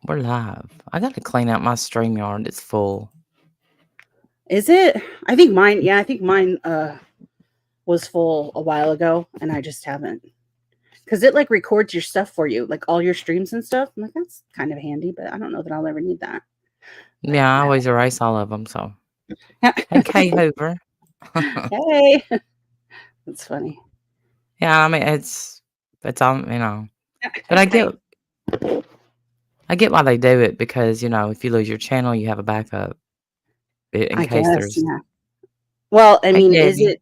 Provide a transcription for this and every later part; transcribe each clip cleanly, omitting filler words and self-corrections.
We're live. I got to clean out my StreamYard. It's full. Is it? I think mine. Yeah, I think mine was full a while ago, and I just haven't because it like records your stuff for you, like all your streams and stuff. I'm like, that's kind of handy, but I don't know that I'll ever need that. But Yeah, I always erase all of them. So, yeah. hey, Kay Hoover. Hey, that's funny. Yeah, I mean it's all but I get why they do it because if you lose your channel, you have a backup in I case guess. there's. Yeah. Well, I Hey, mean, is Debbie. it?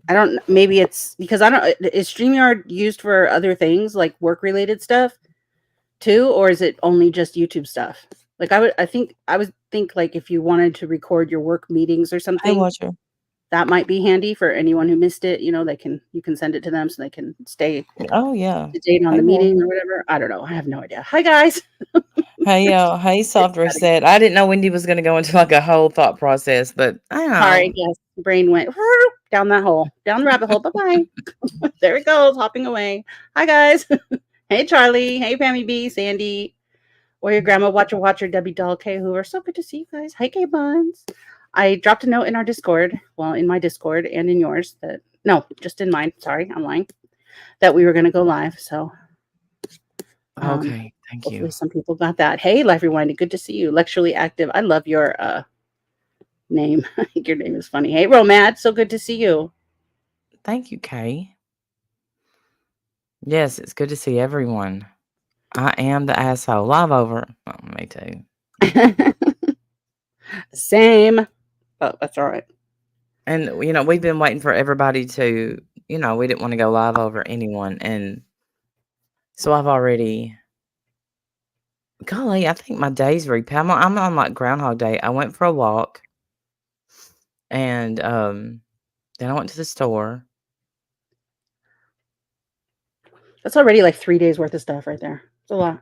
I don't. Maybe it's because I don't. Is Streamyard used for other things like work related stuff too, or is it only just YouTube stuff? Like I would think like if you wanted to record your work meetings or Hey, something, Watcher. that might be handy for anyone who missed it. You can send it to them so they can stay Oh yeah. up to date on Hey, the meeting or Walter. whatever. I don't know. I have no idea. Hi guys. Hey, soft reset. I didn't know Wendy was going to go into like a whole thought process, but I don't Sorry, know. yes. Brain went whoop, down that hole, down the rabbit hole. Bye bye. There it goes, hopping away. Hi guys. Hey Charlie. Hey Pammy B, Sandy, or your grandma watcher Debbie Doll K Hoover. So good to see you guys. Hi K Buns. I dropped a note in our Discord, well, in my Discord and in yours that no, just in mine. Sorry, I'm lying. That we were going to go live. So Okay, thank you. hopefully some people got that. Hey, Life Rewinding, good to see you. Lecturally active. I love your name. I think your name is funny. Hey, Romad, so good to see you. Thank you, Kay. Yes, it's good to see everyone. I am the asshole. Live over. Oh, me too. Same. Oh, that's all right. And, we've been waiting for everybody to, we didn't want to go live over anyone. And so I've already, golly, I think my day's I'm on like Groundhog Day. I went for a walk and then I went to the store. That's already like 3 days worth of stuff right there. It's a lot.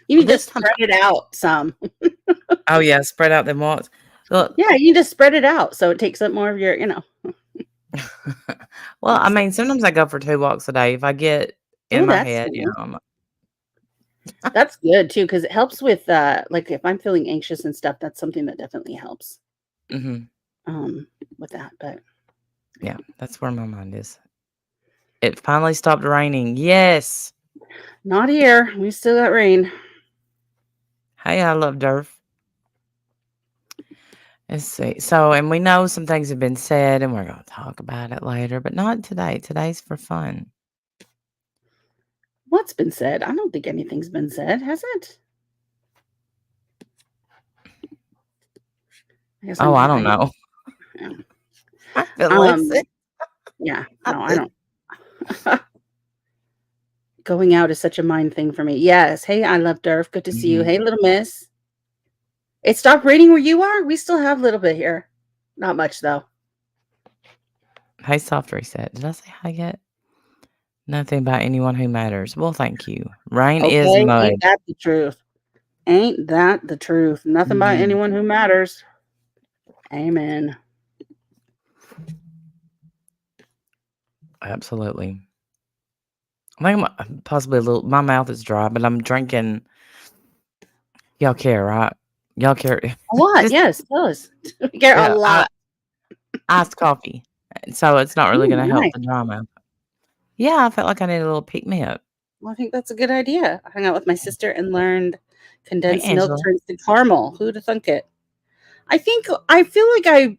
You need to spread it out some. Oh, yeah, spread out them walks. Look. Yeah, you just spread it out so it takes up more of your, Well, I mean, sometimes I go for 2 walks a day. If I get in my head, nice. I'm like, That's good too because it helps with like if I'm feeling anxious and stuff. That's something that definitely helps. With that, but yeah, that's where my mind is. It finally stopped raining. Yes. Not here. We still got rain. Hey, I love Durf. Let's see. So, and we know some things have been said, and we're going to talk about it later, but not today. Today's for fun. What's been said? I don't think anything's been said, has it? I don't know. Yeah. I feel like yeah. No, I don't. Going out is such a mind thing for me. Yes. Hey, I love Durf. Good to see you. Hey, little miss. It stopped raining where you are? We still have a little bit here. Not much, though. Hey, soft reset. Did I say hi yet? Nothing about anyone who matters. Well, thank you. Rain is mud. Ain't that the truth? Ain't that the truth? Nothing about anyone who matters. Amen. Absolutely. I think possibly my mouth is dry, but I'm drinking. Y'all care, right? Y'all care. A lot, yes, tell us. We care a lot. Iced coffee. So it's not really going to help the dry mouth. Yeah, I felt like I needed a little pick-me-up. Well, I think that's a good idea. I hung out with my sister and learned condensed milk turns to caramel. Who'd have thunk it? I feel like I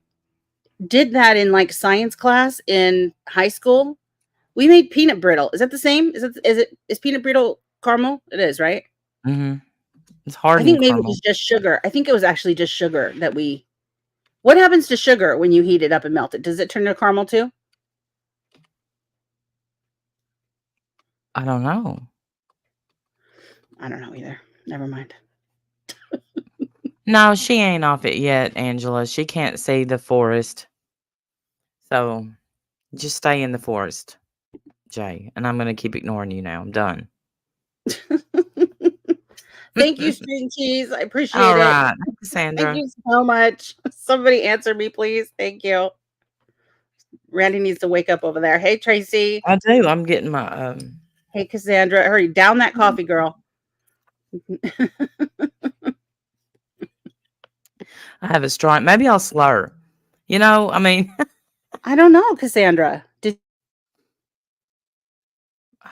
did that in like science class in high school. We made peanut brittle. Is that the same? Is peanut brittle caramel? It is, right? Mm-hmm. It's hard. I think maybe it was just sugar. I think it was actually just sugar that we. What happens to sugar when you heat it up and melt it? Does it turn to caramel too? I don't know. I don't know either. Never mind. No, she ain't off it yet, Angela. She can't see the forest. So just stay in the forest, Jay. And I'm going to keep ignoring you now. I'm done. Thank you, String Cheese. I appreciate All it. right, Sandra. Thank you so much. Somebody answer me, please. Thank you. Randy needs to wake up over there. Hey, Tracy. I do. I'm getting my Hey, Cassandra. Hurry, down that coffee, girl. I have a strong maybe I'll slur. You know, I mean, I don't know, Cassandra. Did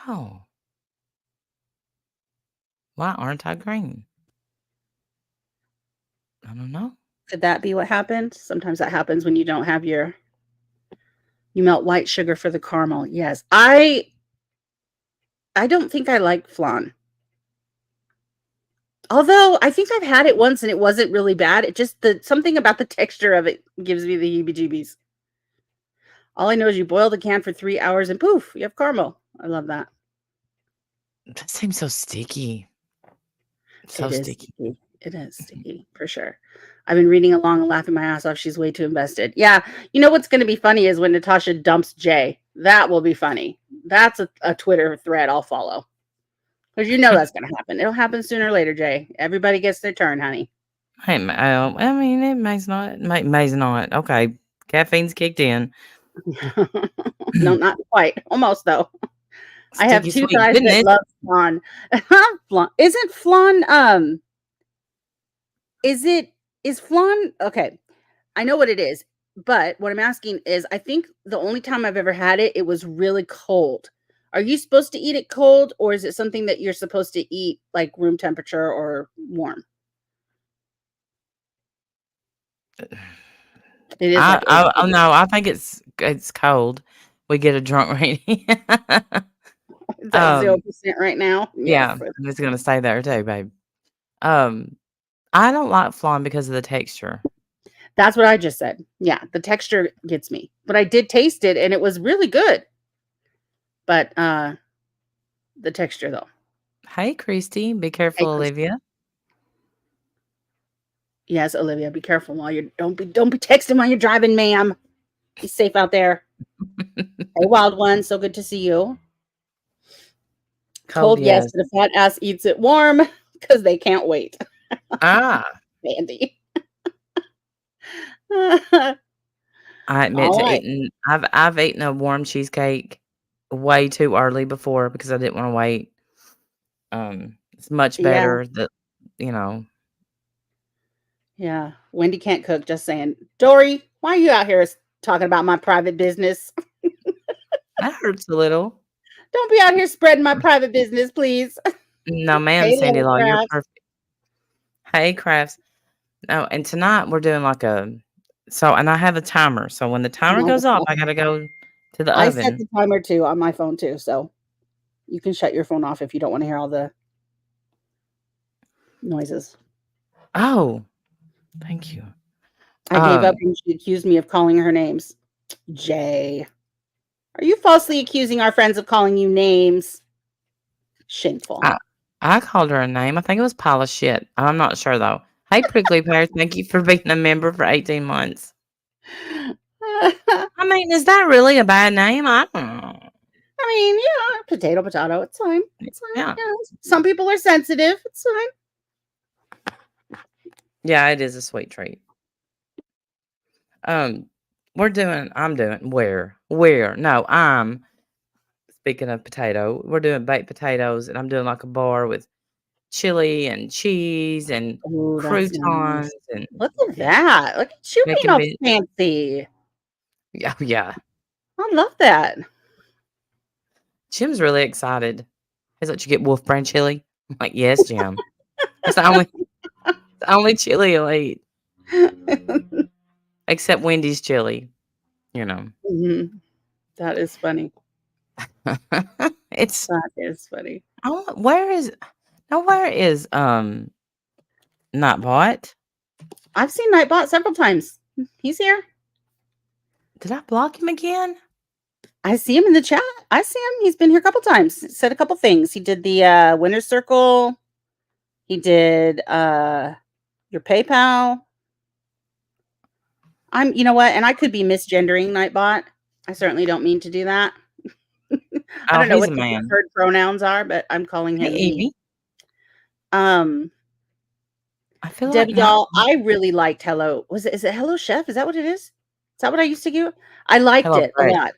oh, why aren't I green? I don't know. could that be what happened? Sometimes that happens when you don't have your you melt white sugar for the caramel. Yes. I don't think I like flan. Although I think I've had it once and it wasn't really bad. It just the something about the texture of it gives me the heebie-jeebies. All I know is you boil the can for 3 hours and poof, you have caramel. I love that. That seems so sticky. So It is sticky. sticky. It is sticky for sure. I've been reading along and laughing my ass off. She's way too invested. Yeah. You know what's going to be funny is when Natasha dumps Jay. That will be funny. That's a Twitter thread I'll follow. Because you know that's going to happen. It'll happen sooner or later, Jay. Everybody gets their turn, honey. Hey, I mean, it may not. Okay, caffeine's kicked in. No, not quite. Almost, though. I have Sticky 2 sweet guys that goodness. love flan. Flan isn't flan, is flan okay, I know what it is, but what I'm asking is I think the only time I've ever had it, it was really cold. Are you supposed to eat it cold, or is it something that you're supposed to eat, like, room temperature or warm? It is like Oh ice. no, I think it's cold. We get a drunk rating. It's at um, 0% right now? Yes. yeah, I'm just gonna stay there too, babe. Um, I don't like flan because of the texture. That's what I just said. Yeah, the texture gets me, but I did taste it, and it was really good. But, the texture, though. Hey, Christy, be Hey, careful, Chris. Olivia. Yes, Olivia, be careful while you're don't be texting while you're driving, ma'am. Be safe out there. Hey, wild one, so good to see you. Cold, Told yes yes. to the fat ass eats it warm because they can't wait. Ah, Mandy. I admit All to right. eating. I've eaten a warm cheesecake way too early before because I didn't want to wait. It's much Yeah, better that you know yeah. Wendy can't cook, just saying. Dory, why are you out here talking about my private business? that hurts a little. Don't be out here spreading my private business, please. No, ma'am, Hey, Sandy little Law, you're crafts. perfect. Hey, crafts. No, and tonight we're doing like a so, and I have a timer. So when the timer goes off, I gotta go to the I set oven. the timer too on my phone too, so you can shut your phone off if you don't want to hear all the noises. Oh, thank you. I gave up Um, when she accused me of calling her names. Jay, are you falsely accusing our friends of calling you names? Shameful. I I called her a name. I think it was pile of shit. I'm not sure though. Hey, prickly pear, thank you for being a member for 18 months. I I mean, is that really a bad name? I don't know. mean, yeah, potato, potato. It's fine. It's fine. Yeah. Yeah, some people are sensitive. It's fine. Yeah, it is a sweet treat. Um, I'm doing no, speaking of potato, we're doing baked potatoes and I'm doing like a bar with chili and cheese and Oh, that's croutons nice. and Look at yeah, that. Look at you being making all bit. fancy. Yeah, yeah. I love that. Jim's really excited. He's like, "You get Wolf Brand chili?" I'm like, "Yes, Jim. It's the only chili he'll eat, except Wendy's chili, you know." Mhm. That is funny. It's That is funny. oh, where is Nightbot? I've seen Nightbot several times. He's here. Did I block him again? I see him in the chat. I see him. He's been here a couple times. Said a couple things. He did the winner circle. He did your PayPal. You know what? And I could be misgendering Nightbot. I certainly don't mean to do that. I Oh, don't know he's a what the man. preferred pronouns are, but I'm calling Hey, him he. Evie. Um, I feel like Debbie not doll, I really liked Hello. Is it Hello Chef? Is that what it is? Is that what I used to do? I liked Hello it a Fresh. lot.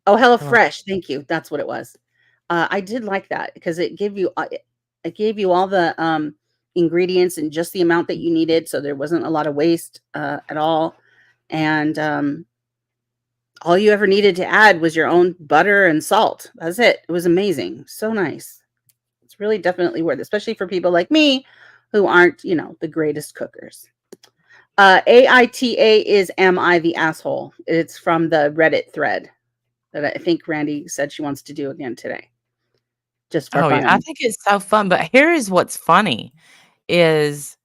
Oh, Hello Hello Fresh. Thank you. That's what it was. I did like that because it gave you It gave you all the ingredients and just the amount that you needed, so there wasn't a lot of waste at all. And all you ever needed to add was your own butter and salt. That's it. It was amazing. So nice. It's really definitely worth it, especially for people like me who aren't, the greatest cookers. AITA is Am I the Asshole? It's from the Reddit thread that I think Randy said she wants to do again today, just for Oh, yeah, I fun. think it's so fun, but here is what's funny is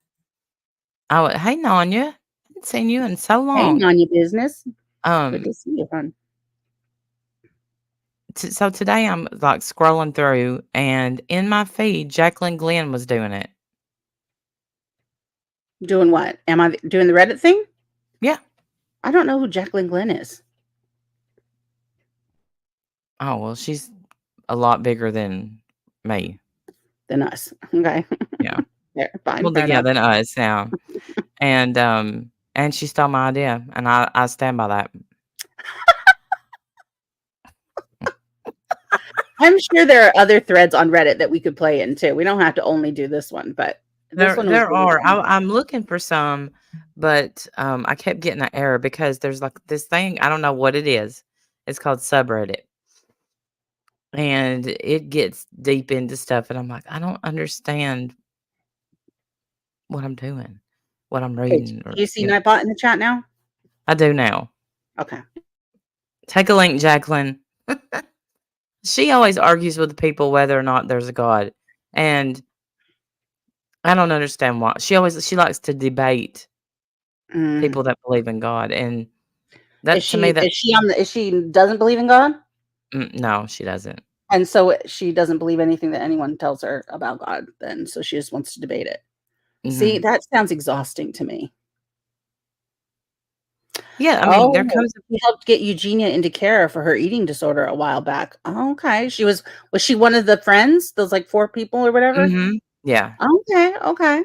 hey, Nanya, haven't seen you in so Hey, long. on your business. Good Um, to see you, hon. so today I'm, like, scrolling through, and in my feed, Jacqueline Glenn was doing it. Doing what? Am I doing the Reddit thing? Yeah. I don't know who Jacqueline Glenn is. Oh, well, she's a lot bigger than me. Than us. Okay. Yeah. There, fine, Well, fair yeah, enough. than us, yeah. And she stole my idea, and I stand by that. I'm sure there are other threads on Reddit that we could play in too. We don't have to only do this one, but this There one was there really are. fun. I'm looking for some, but, I kept getting an error because there's, like, this thing, I don't know what it is. It's called subreddit, and it gets deep into stuff, and I'm like, "I don't understand what I'm doing, what I'm Okay, reading," or, do you see Nightbot in the chat now? I do now. Okay. Take a link, Jacqueline. She always argues with people whether or not there's a God, and I don't understand why. She likes to debate Mm. people that believe in God, and Is that to me, she that is she on the is she doesn't believe in God? no, she doesn't. And so she doesn't believe anything that anyone tells her about God then, so she just wants to debate it. See, Mhm. that sounds exhausting to me. Yeah, I mean, there Oh, comes he helped get Eugenia into care for her eating disorder a while back. Okay. Was she one of the friends? Those like 4 people or whatever? mhm, yeah. Okay, okay.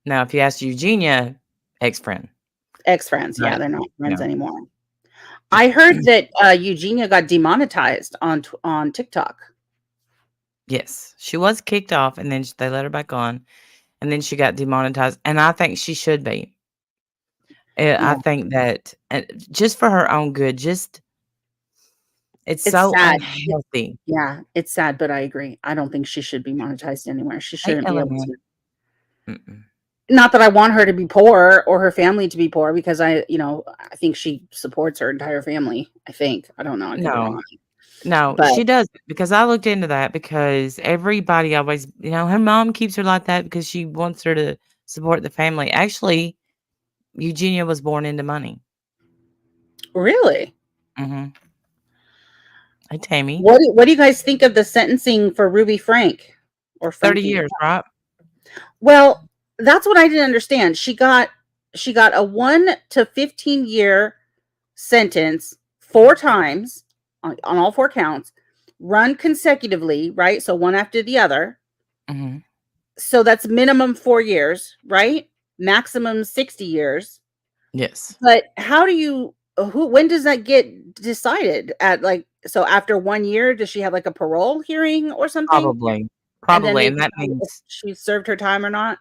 Now if you ask Eugenia, ex-friend, Ex-friends. Yeah, right? they're not friends Yeah. anymore. I heard that Eugenia got demonetized on TikTok. Yes, she was kicked off, and then they let her back on, and then she got demonetized, and I think she should be. I Yeah. think that just for her own good, it's It's so sad. unhealthy. Yeah, it's sad, but I agree. I don't think she should be monetized anywhere. She Hey, shouldn't be able Element. to. Mm-mm. Not that I want her to be poor or her family to be poor because I think she supports her entire family. I think. I don't know. I could be No. wrong. No, But she doesn't, because I looked into that because everybody always, her mom keeps her like that because she wants her to support the family. Actually, Eugenia was born into money. really, Mhm. Hey, Tammy. what do you guys think of the sentencing for Ruby Frank or 30 Frankie? years, right? Well, that's what I didn't understand. She got a 1 to 15-year sentence 4 times on all 4 counts, run consecutively, right? So one after the other. Mhm. So that's minimum 4 years, right? Maximum 60 years. Yes. But how do you who when does that get decided? At like so after 1 year, does she have like a parole hearing or something? Probably. And then Probably, they and that decide if means she served her time or not?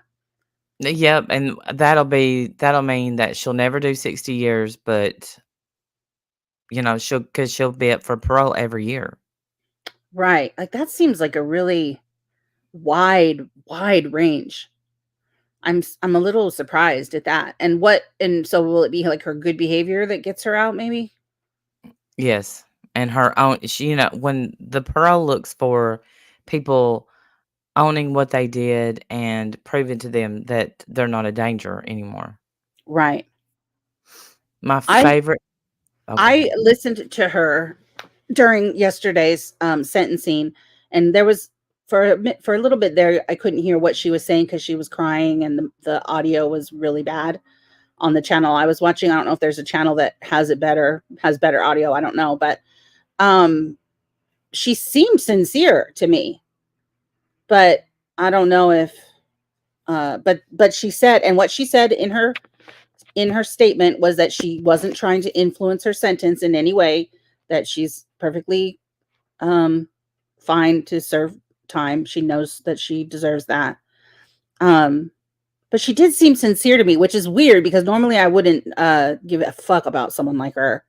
yep, and that'll mean that she'll never do 60 years, but, she'll be up for parole every year. Right. Like that seems like a really wide range. I'm a little surprised at that. And so will it be like her good behavior that gets her out maybe? Yes, and her own when the parole looks for people owning what they did and proving to them that they're not a danger anymore. Right. My I favorite Oh, go I ahead. listened to her during yesterday's sentencing, and there was for a little bit there I couldn't hear what she was saying because she was crying and the audio was really bad on the channel I was watching. I don't know if there's a channel that has better audio. I don't know, but um she seemed sincere to me, but I don't know if but she said, and what she said in her statement was that she wasn't trying to influence her sentence in any way, that she's perfectly um fine to serve time. She knows that she deserves that. Um, but she did seem sincere to me, which is weird because normally I wouldn't give a fuck about someone like her.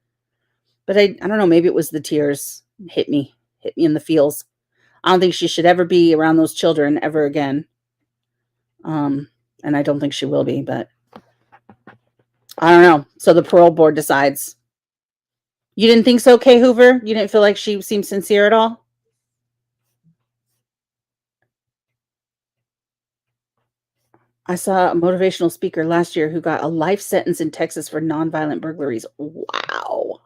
But I don't know, maybe it was the tears hit me in the feels. I don't think she should ever be around those children ever again. Um, and I don't think she will be, but I don't know. So the parole board decides. You didn't think so, Kay Hoover? You didn't feel like she seemed sincere at all? I saw a motivational speaker last year who got a life sentence in Texas for nonviolent burglaries. Wow.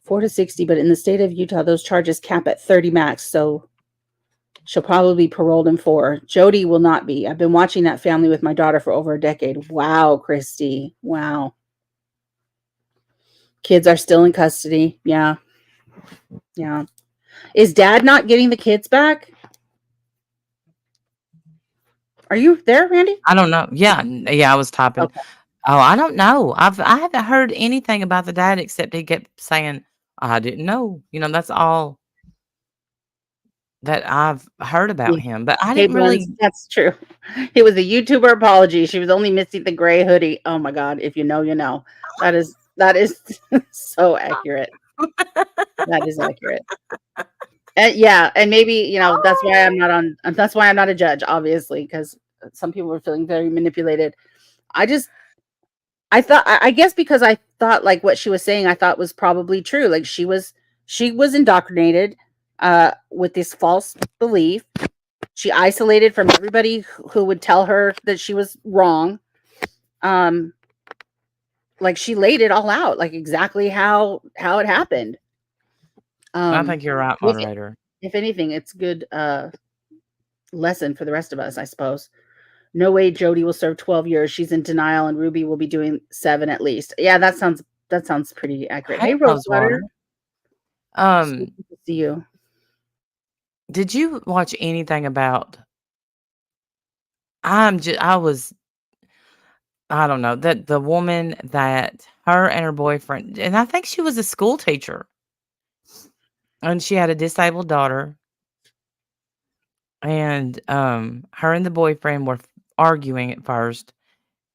4 to 60, but in the state of Utah, those charges cap at 30 max. So she'll probably be paroled in 4. Jody will not be. I've been watching that family with my daughter for over a decade. Wow, Christy. Wow. Kids are still in custody. Yeah. Yeah. Is dad not getting the kids back? Are you there, Randy? I don't know. Yeah, yeah, I was typing. Okay. Oh, I don't know. I haven't heard anything about the dad except he kept saying, "I didn't know." That's all that I've heard about Yeah. him, but I Hey, didn't Buns, really. that's true. It was a YouTuber apology. She was only missing the gray hoodie. Oh my god, if you know, you know. That is so accurate. That is accurate. Yeah, and maybe, that's why I'm not a judge, obviously, because some people were feeling very manipulated. I just I guess because I thought like what she was saying, I thought was probably true. Like she was indoctrinated with this false belief. She isolated from everybody who would tell her that she was wrong. Um, like she laid it all out, like exactly how it happened. I Um, think you're right, if moderator. if anything, it's good lesson for the rest of us, I suppose. No way Jody will serve 12 years. She's in denial, and Ruby will be doing 7 at least. Yeah, that sounds pretty accurate. Hey, Hey, Rosewater. Rosewater. So Um, good to see you. did you watch anything about? I don't know that the woman that her and her boyfriend, and I think she was a school teacher, and she had a disabled daughter, and her and the boyfriend were arguing at first,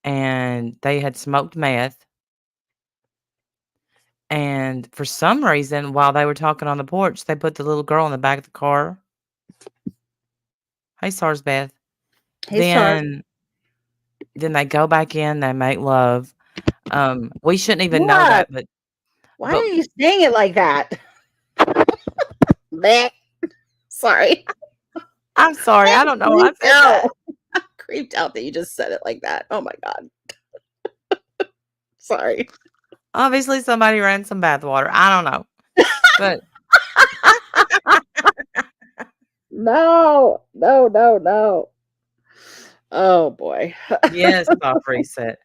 and they had smoked meth. And for some reason, while they were talking on the porch, they put the little girl in the back of the car. Hey, SARS Beth. Hey, Stars. Then then they go back in, they make love. We shouldn't even know What? that, but Why are but you saying it like that? Bleh. Sorry. I'm sorry, I I'm don't know why I creeped said out. that. Creeped out that you just said it like that. Oh my god. Sorry. Obviously, somebody ran some bathwater. I don't know, but No. No, no, no. Oh boy. yes, soft reset.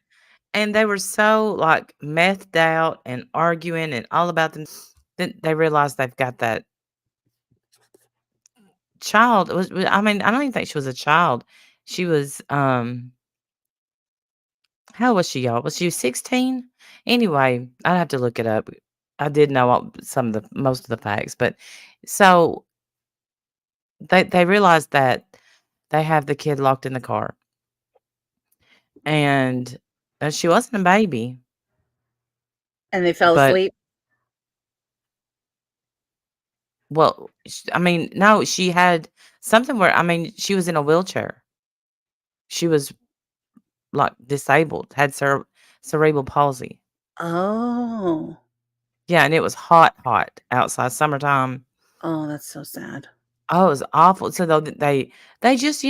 And they were so like methed out and arguing and all about them. Then they realized they've got that child. I mean, I don't even think she was a child. She was how was she, y'all? Was she 16? Anyway, I'd have to look it up. I did know some of the most of the facts, but so they realized that they have the kid locked in the car, and she wasn't a baby, And they fell but asleep. well, I mean, no, she had something where I mean, she was in a wheelchair. She was like disabled, had cerebral palsy. Oh. Yeah, and it was hot, hot outside, summertime. Oh, that's so sad. Oh, it was awful. So though they just,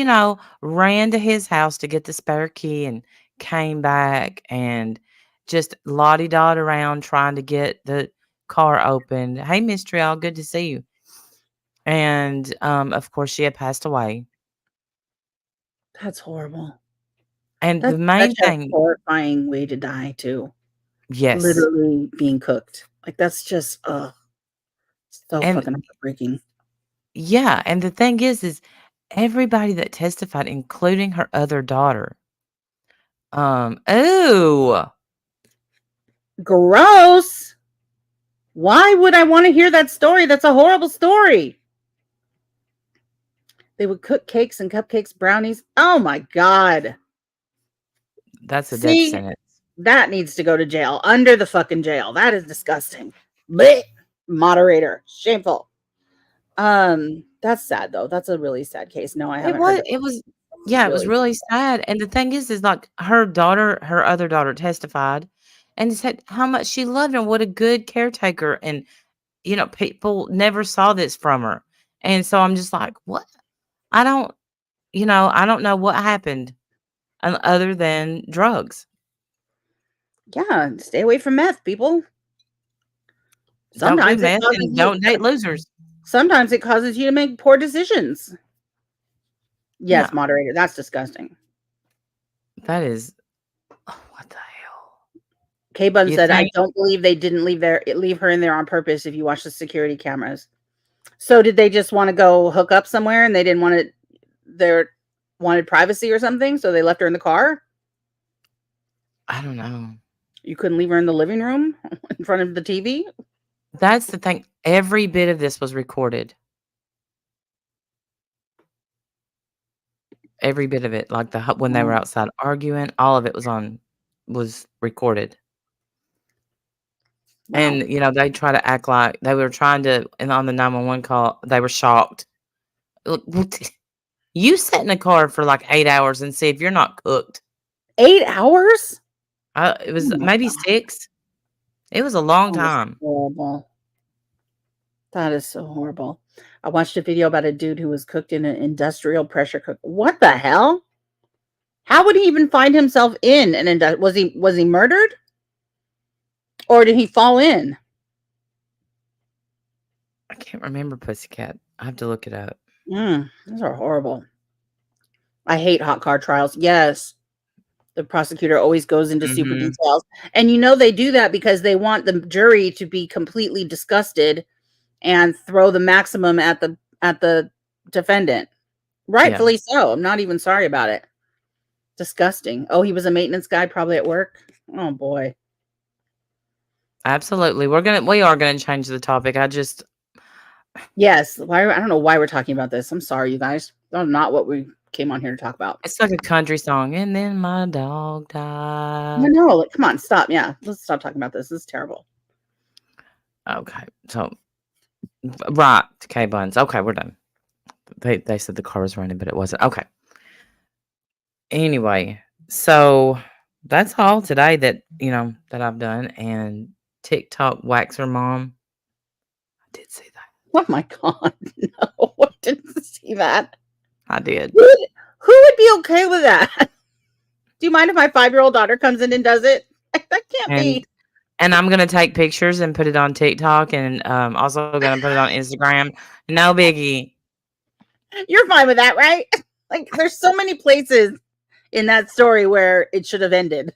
ran to his house to get the spare key and came back and just lottie-dot around trying to get the car open. Hey, Miss Trill, good to see you. And of course, she had passed away. That's horrible. And the That's main such a thing, horrifying way to die too. yes, Literally being cooked. Like that's just so and fucking heartbreaking. yeah, and the thing is everybody that testified, including her other daughter. Ooh. Gross. Why would I want to hear that story? That's a horrible story. They would cook cakes and cupcakes, brownies. Oh my god. That's a death See, sentence. that needs to go to jail. Under the fucking jail. That is disgusting. Blech. Moderator. Shameful. That's sad though. That's a really sad case. No, I haven't heard that. It was yeah, it was Really really sad, and the thing is, like, her other daughter testified and said how much she loved him, what a good caretaker, and, people never saw this from her, and so I'm just like, "What?" I don't I don't know what happened, other than drugs. yeah, stay away from meth, people. Don't do Sometimes it meth causes and you don't date losers. sometimes it causes you to make poor decisions. No, Yes, moderator, that's disgusting. that is what the hell? K-Bun You said, "I think don't believe they didn't leave her in there on purpose if you watch the security cameras." So did they just wanna go hook up somewhere and they didn't want it they wanted privacy or something, so they left her in the car? I don't know. You couldn't leave her in the living room in front of the TV? That's the thing, every bit of this was recorded. Every bit of it, like, when they were Wow. outside arguing, all of it was recorded. Wow. And, they try to act like they were trying to and on the 911 call, they were shocked. Look, you sit in a car for, like, 8 hours and see if you're not cooked. 8 hours? It Oh was my maybe god, 6. It was a long that is time. horrible. That is so horrible. I watched a video about a dude who was cooked in an industrial pressure cooker. What the hell? How would he even find himself in an was he murdered? Or did he fall in? I can't remember Pussycat. I have to look it up. Those are horrible. I hate hot car trials. Yes. The prosecutor always goes into super Mhm. details. And they do that because they want the jury to be completely disgusted and throw the maximum at the defendant. Yeah, Rightfully so. I'm not even sorry about it. Disgusting. Oh, he was a maintenance guy probably at work. Oh boy. absolutely. We are gonna change the topic. Yes. Why I don't know why we're talking about this. I'm sorry, you guys. That's not what we came on here to talk about. It's like a country song, "And then my dog No, died." no, like, come on, stop. Yeah, let's stop talking about this. This is terrible. Okay, so right, K-Buns. Okay, we're done. They said the car was running, but it wasn't. Okay. Anyway, so that's all today that I've done, and TikTok waxer mom. I did see that. Oh my god, no, I didn't see that. I did. Who would be okay with that? Do you mind if my 5-year-old daughter comes in and does it? That can't And be. and I'm gonna take pictures and put it on TikTok and, also gonna put it on Instagram. No biggie. You're fine with that, right? Like, there's so many places in that story where it should have ended.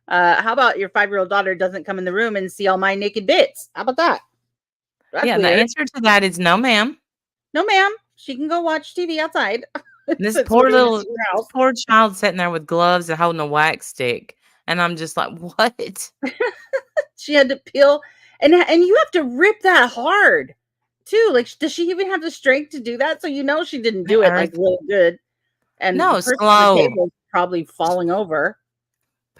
How about your 5-year-old daughter doesn't come in the room and see all my naked bits? How about that? That's Yeah, and the weird. answer to that is no, ma'am. No, ma'am. She can go watch TV outside This since we're poor doing this little in your this house. poor child sitting there with gloves and holding a wax stick, and I'm just like, "What?" She had to peel, and you have to rip that hard too. Like, does she even have the strength to do that? So she didn't It do it like hurts. really good. And the No, person on the slow. table is probably falling over.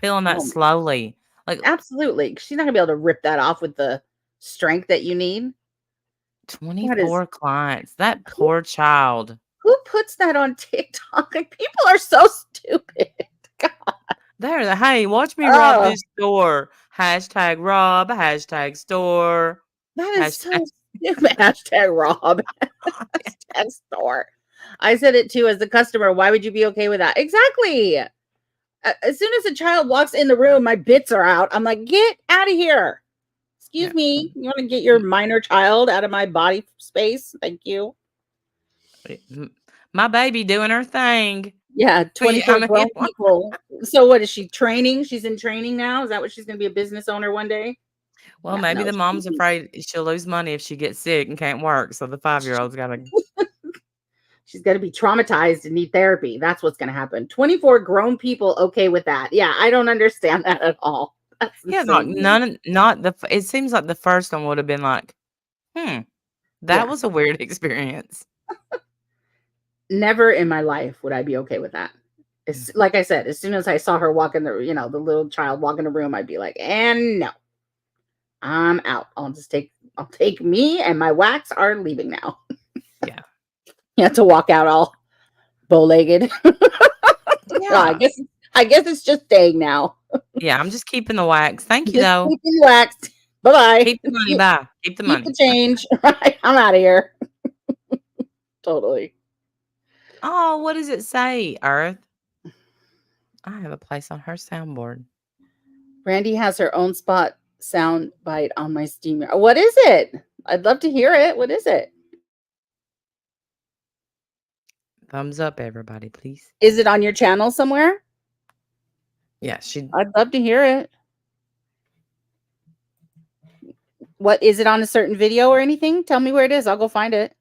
Peeling that Oh, slowly. Like, absolutely. She's not gonna be able to rip that off with the strength that you need. That is 24 clients. That who poor child. who puts that on TikTok? Like, people are so stupid. God. There, hey, watch me rob Oh, this store. Hashtag rob, hashtag store, that is hashtag so stupid. Hashtag Rob. Hashtag store. I said it too as the customer. Why would you be okay with that? Exactly. As soon as a child walks in the room, my bits are out. I'm like, get out of here. yeah. Excuse me. You want to get your minor child out of my body space? Thank you. My baby doing her thing. Yeah, I 24 mean, grown people. So what is she training? She's in training now. Is that what she's going to be a business owner one day? well, Yeah, maybe no. the mom's afraid she'll lose money if she gets sick and can't work. So the 5-year-old's got to. She's going to be traumatized and need therapy. That's what's going to happen. 24 grown people okay with that. Yeah, I don't understand that at all. That's Yeah, like insane to me. not it seems like the first one would have been like, hmm, that Yeah. was a weird experience. Never in my life would I be okay with that. It's like I said, as soon as I saw her walk in the, the little child walk in the room, I'd be like, and no, I'm out. I'll take me and my wax are leaving now. Yeah. You have to walk out all bow-legged. Yeah. I guess it's just staying now. Yeah, I'm just keeping the wax. Thank you, Just though. keep it waxed. Bye-bye. Keep the money, bye. Keep the Keep the money. change. Right. I'm out of here. Totally. Oh, what does it say, Earth? I have a place on her soundboard. Brandy has her own spot sound bite on my steamer. What is it? I'd love to hear it. What is it? Thumbs up, everybody, please. Is it on your channel somewhere? Yeah, I'd love to hear it. What is it on a certain video or anything? Tell me where it is. I'll go find it.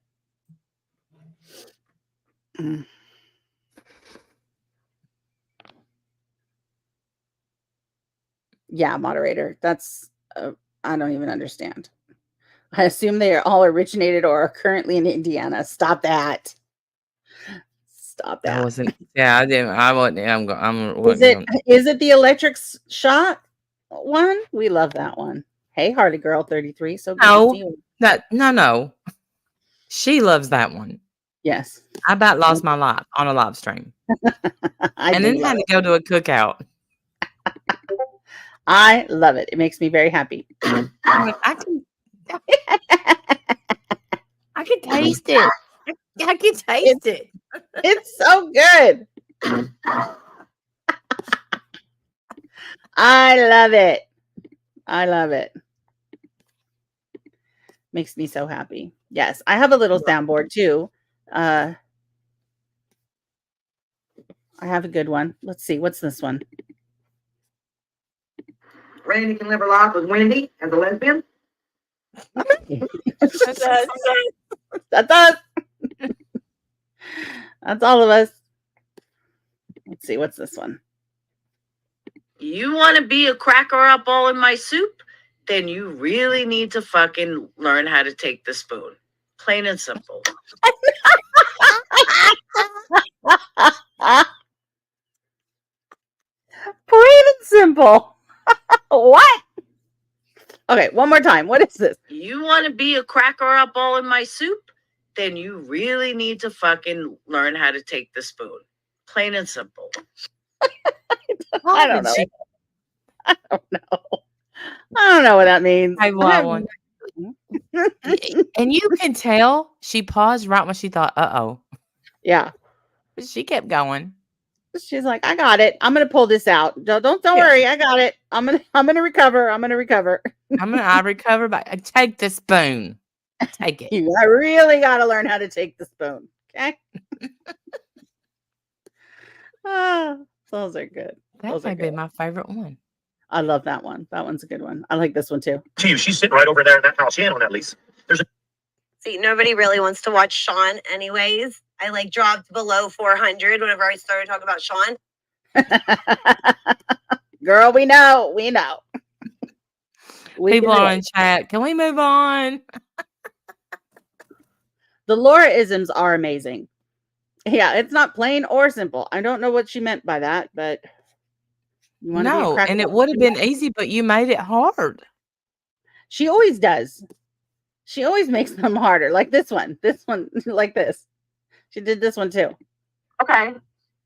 Yeah, moderator. That's I don't even understand. I assume they are all originated or are currently in Indiana. Stop that. Stop that that. wasn't. Yeah, I didn't. I wasn't. Is it the electric shot one? We love that one. Hey, Hardy Girl 33. So good to see you. No. She loves that one. Yes. I about lost my life on a live stream. And then had to go to a cookout. I love it. It makes me very happy. I can taste it. I can taste it. It's so good. I love it. I love it. Makes me so happy. Yes, I have a little soundboard too. I have a good one. Let's see. What's this one? Randy can live her life with Wendy as a lesbian. That's us. That's us. That's all of us. Let's see. What's this one? You want to be a cracker up all in my soup? Then you really need to fucking learn how to take the spoon. Plain and simple. Plain and simple. What? Okay, one more time. What is this? You want to be a cracker up all in my soup? Then you really need to fucking learn how to take the spoon. Plain and simple. I don't know. I don't know. I don't know what that means. I want one. And you can tell she paused right when she thought, uh-oh. Yeah. But she kept going. She's like, I got it. I'm gonna pull this out. Don't worry, I got it. I'm gonna recover. I recover by take the spoon. Take it. I really gotta learn how to take the spoon. Okay. Those are good. That might be my favorite one. I love that one. That one's a good one. I like this one too. She's sitting right over there in that house. She ain't on that lease. See, nobody really wants to watch Sean anyways. I dropped below 400 whenever I started talking about Sean. Girl, we know. People are in chat. Can we move on? The Laura-isms are amazing. Yeah, it's not plain or simple. I don't know what she meant by that, but no, and it would have been easy, but you made it hard. She always does. She always makes them harder. Like this one, like this. She did this one too. Okay.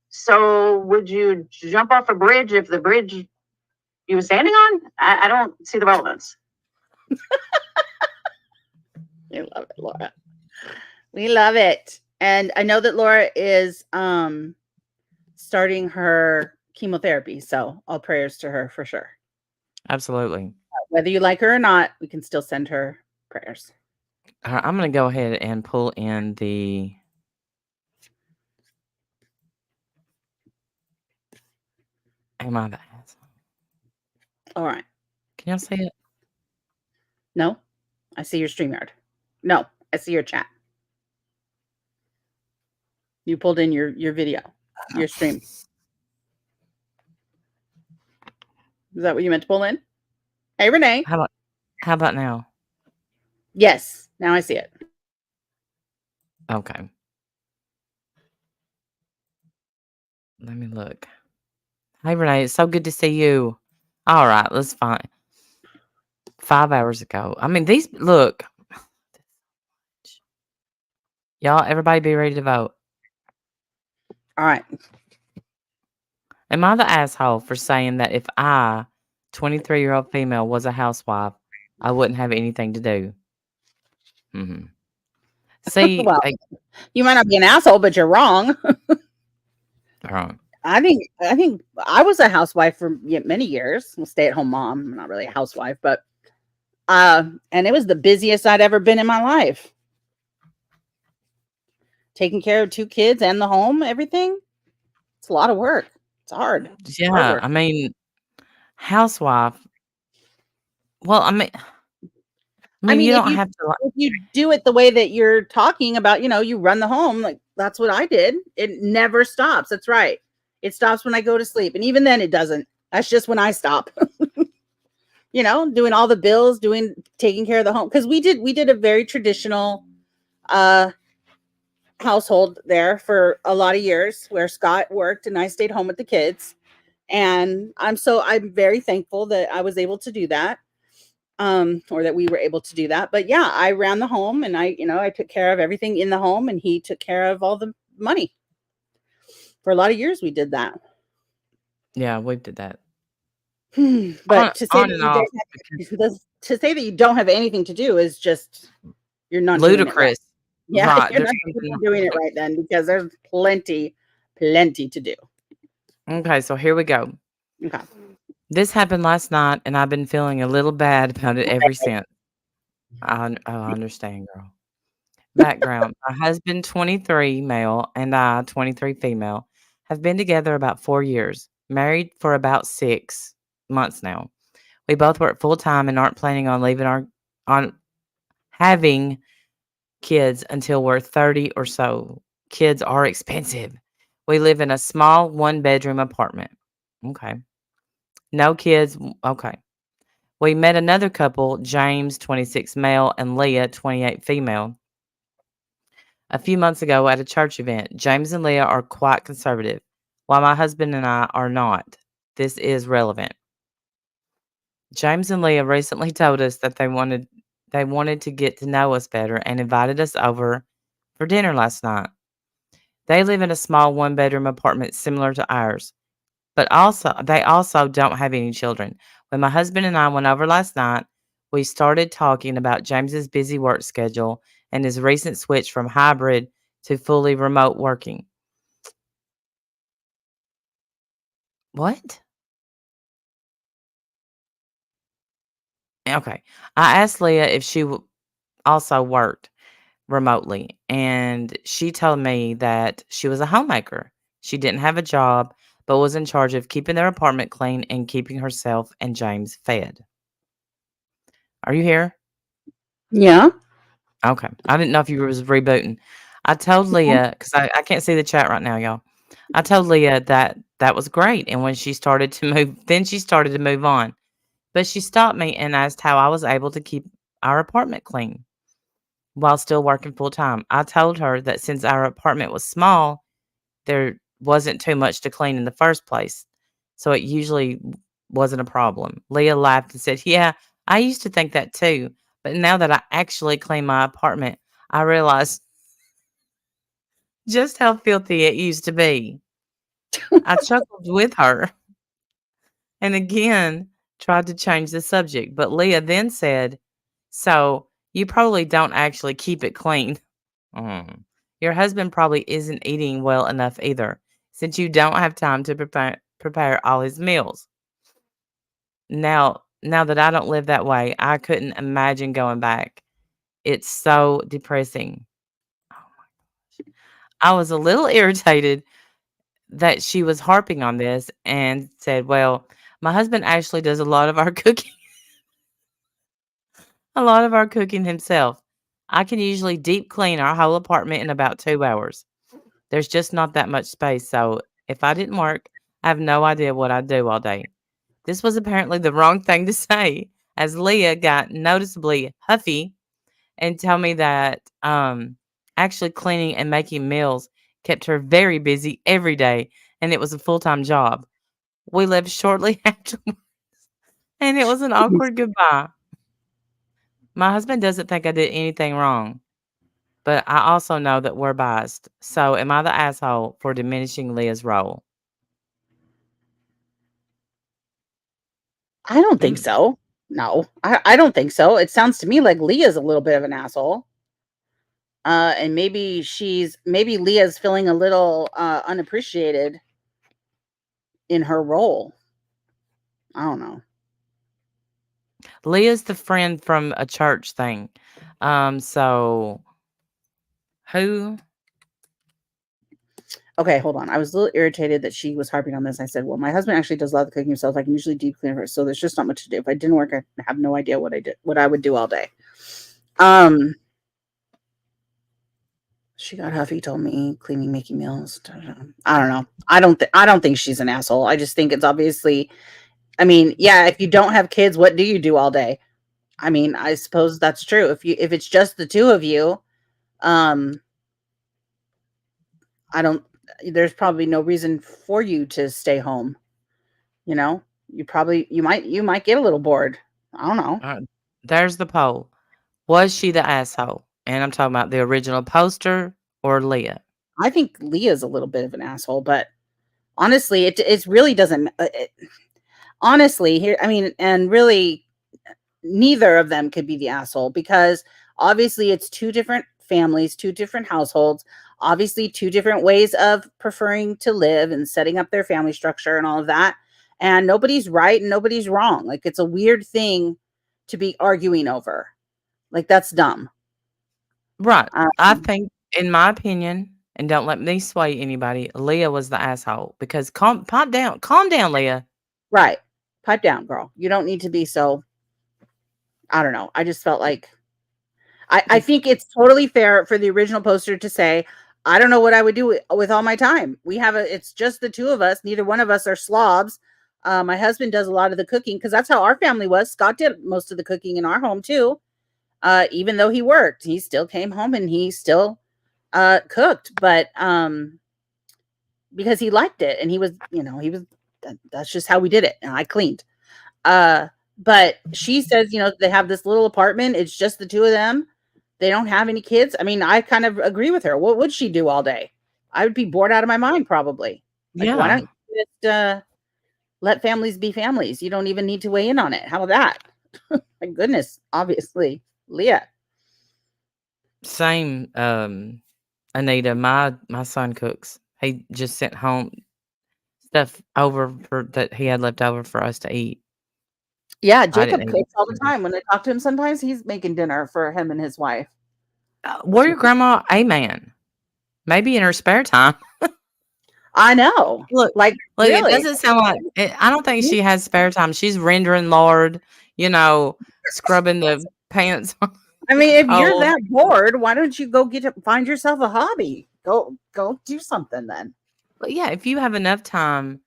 So would you jump off a bridge if the bridge you were standing on? I don't see the relevance. We love it, Laura. We love it. And I know that Laura is starting her chemotherapy. So all prayers to her for sure. Absolutely. Whether you like her or not, we can still send her prayers. I'm going to go ahead and pull in the... Am I the ass? All right. Can y'all see it? No, I see your StreamYard. No, I see your chat. You pulled in your video, your stream. Is that what you meant to pull in? Hey, Renee. How about now? Yes, now I see it. Okay. Let me look. Hey, Renee, it's so good to see you. All right, let's find 5 hours ago. I mean, these look, y'all, everybody be ready to vote. All right. Am I the asshole for saying that if I, 23-year-old female, was a housewife, I wouldn't have anything to do? See, Well, you might not be an asshole, but you're wrong. wrong. I think I was a housewife for many years. A stay-at-home mom. I'm not really a housewife, but and it was the busiest I'd ever been in my life. Taking care of 2 kids and the home, everything. It's a lot of work. It's hard. Hard Yeah, work. I mean, housewife. Well, I mean, you if don't have to. you do it the way that you're talking about, you run the home, like that's what I did. It never stops. That's right. It stops when I go to sleep. And even then it doesn't. That's just when I stop. Doing all the bills, taking care of the home. Because we did a very traditional household there for a lot of years where Scott worked and I stayed home with the kids. And I'm very thankful that I was able to do that. Or that we were able to do that. But yeah, I ran the home and I took care of everything in the home and he took care of all the money. For a lot of years we did that. Yeah, we did that. But to say On and off. to say that you don't have anything to do is just you're not doing it right. Ludicrous. Yeah, Right. you're There's not doing it right then because there's plenty to do. Okay, so here we go. Okay. This happened last night, and I've been feeling a little bad about it ever since. I understand, girl. Background: my husband, 23 male, and I, 23 female, have been together about 4 years, married for about 6 months now. We both work full time and aren't planning on having kids until we're 30 or so. Kids are expensive. We live in a small 1-bedroom apartment. Okay. No kids. Okay. We met another couple, James, 26 male, and Leah, 28 female, a few months ago at a church event. James and Leah are quite conservative, while my husband and I are not. This is relevant. James and Leah recently told us that they wanted to get to know us better and invited us over for dinner last night. They live in a small 1-bedroom apartment similar to ours, but they also don't have any children. When my husband and I went over last night, we started talking about James's busy work schedule and his recent switch from hybrid to fully remote working. What? Okay. I asked Leah if she also worked remotely, and she told me that she was a homemaker. She didn't have a job, but was in charge of keeping their apartment clean and keeping herself and James fed. Are you here? Yeah. Okay. I didn't know if you was rebooting. I told Leah, because I can't see the chat right now, y'all. I told Leah that was great. And when she started to move, then she started to move on. But she stopped me and asked how I was able to keep our apartment clean while still working full time. I told her that since our apartment was small, there wasn't too much to clean in the first place. So it usually wasn't a problem. Leah laughed and said, "Yeah, I used to think that too. But now that I actually clean my apartment, I realize just how filthy it used to be." I chuckled with her and again tried to change the subject. But Leah then said, "So you probably don't actually keep it clean. Mm. Your husband probably isn't eating well enough either, since you don't have time to prepare all his meals." Now that I don't live that way, I couldn't imagine going back. It's so depressing. I was a little irritated that she was harping on this and said, "Well, my husband actually does a lot of our cooking himself. I can usually deep clean our whole apartment in about 2 hours. There's just not that much space, so if I didn't work, I have no idea what I'd do all day." This was apparently the wrong thing to say, as Leah got noticeably huffy and told me that actually cleaning and making meals kept her very busy every day and it was a full-time job. We left shortly afterwards, and it was an awkward goodbye. My husband doesn't think I did anything wrong, but I also know that we're biased. So am I the asshole for diminishing Leah's role? I don't think Mm. so. No, I don't think so. It sounds to me like Leah's a little bit of an asshole. And maybe Leah's feeling a little unappreciated in her role. I don't know. Leah's the friend from a church thing. So who? Okay, hold on. I was a little irritated that she was harping on this. I said, "Well, my husband actually does a lot of the cooking himself. I can usually deep clean her, so there's just not much to do. If I didn't work, I have no idea what I would do all day." She got huffy, told me cleaning, making meals. I don't know. I don't think she's an asshole. I just think it's obviously. I mean, yeah, if you don't have kids, what do you do all day? I mean, I suppose that's true. If it's just the two of you, um, I don't. There's probably no reason for you to stay home. You know, you might get a little bored. I don't know. There's the poll. Was she the asshole? And I'm talking about the original poster or Leah. I think Leah's a little bit of an asshole, but honestly, it really doesn't. Honestly, here, I mean, and really, neither of them could be the asshole because obviously it's two different families, two different households, obviously two different ways of preferring to live and setting up their family structure and all of that. And nobody's right and nobody's wrong. Like it's a weird thing to be arguing over. Like that's dumb. Right. I Um, think, in my opinion, and don't let me sway anybody, Leah was the asshole because calm down, Leah. right. Pipe down, girl. You don't need to be so. I don't know. I just felt like I think it's totally fair for the original poster to say, I don't know what I would do with all my time. It's just the two of us. Neither one of us are slobs. My husband does a lot of the cooking because that's how our family was. Scott did most of the cooking in our home too. Even though he worked, he still came home and he still cooked, but because he liked it and that's just how we did it. And I cleaned. But she says, they have this little apartment. It's just the two of them. They don't have any kids. I mean, I kind of agree with her. What would she do all day? I would be bored out of my mind probably. Like, why Yeah. don't you just let families be families? You don't even need to weigh in on it. How about that? My goodness, obviously. Leah. Same, Anita. My son cooks. He just sent home stuff over that he had left over for us to eat. Yeah, I didn't Jacob eat cooks all the it. time. When I talk to him sometimes, he's making dinner for him and his wife. Where your grandma? Amen. Maybe in her spare time. I know. Look, Like, look, it really? doesn't sound like I don't think she has spare time. She's rendering lard, scrubbing the pants I mean, if you're old. that bored, why don't you go find yourself a hobby? Go do something then. But yeah, if you have enough time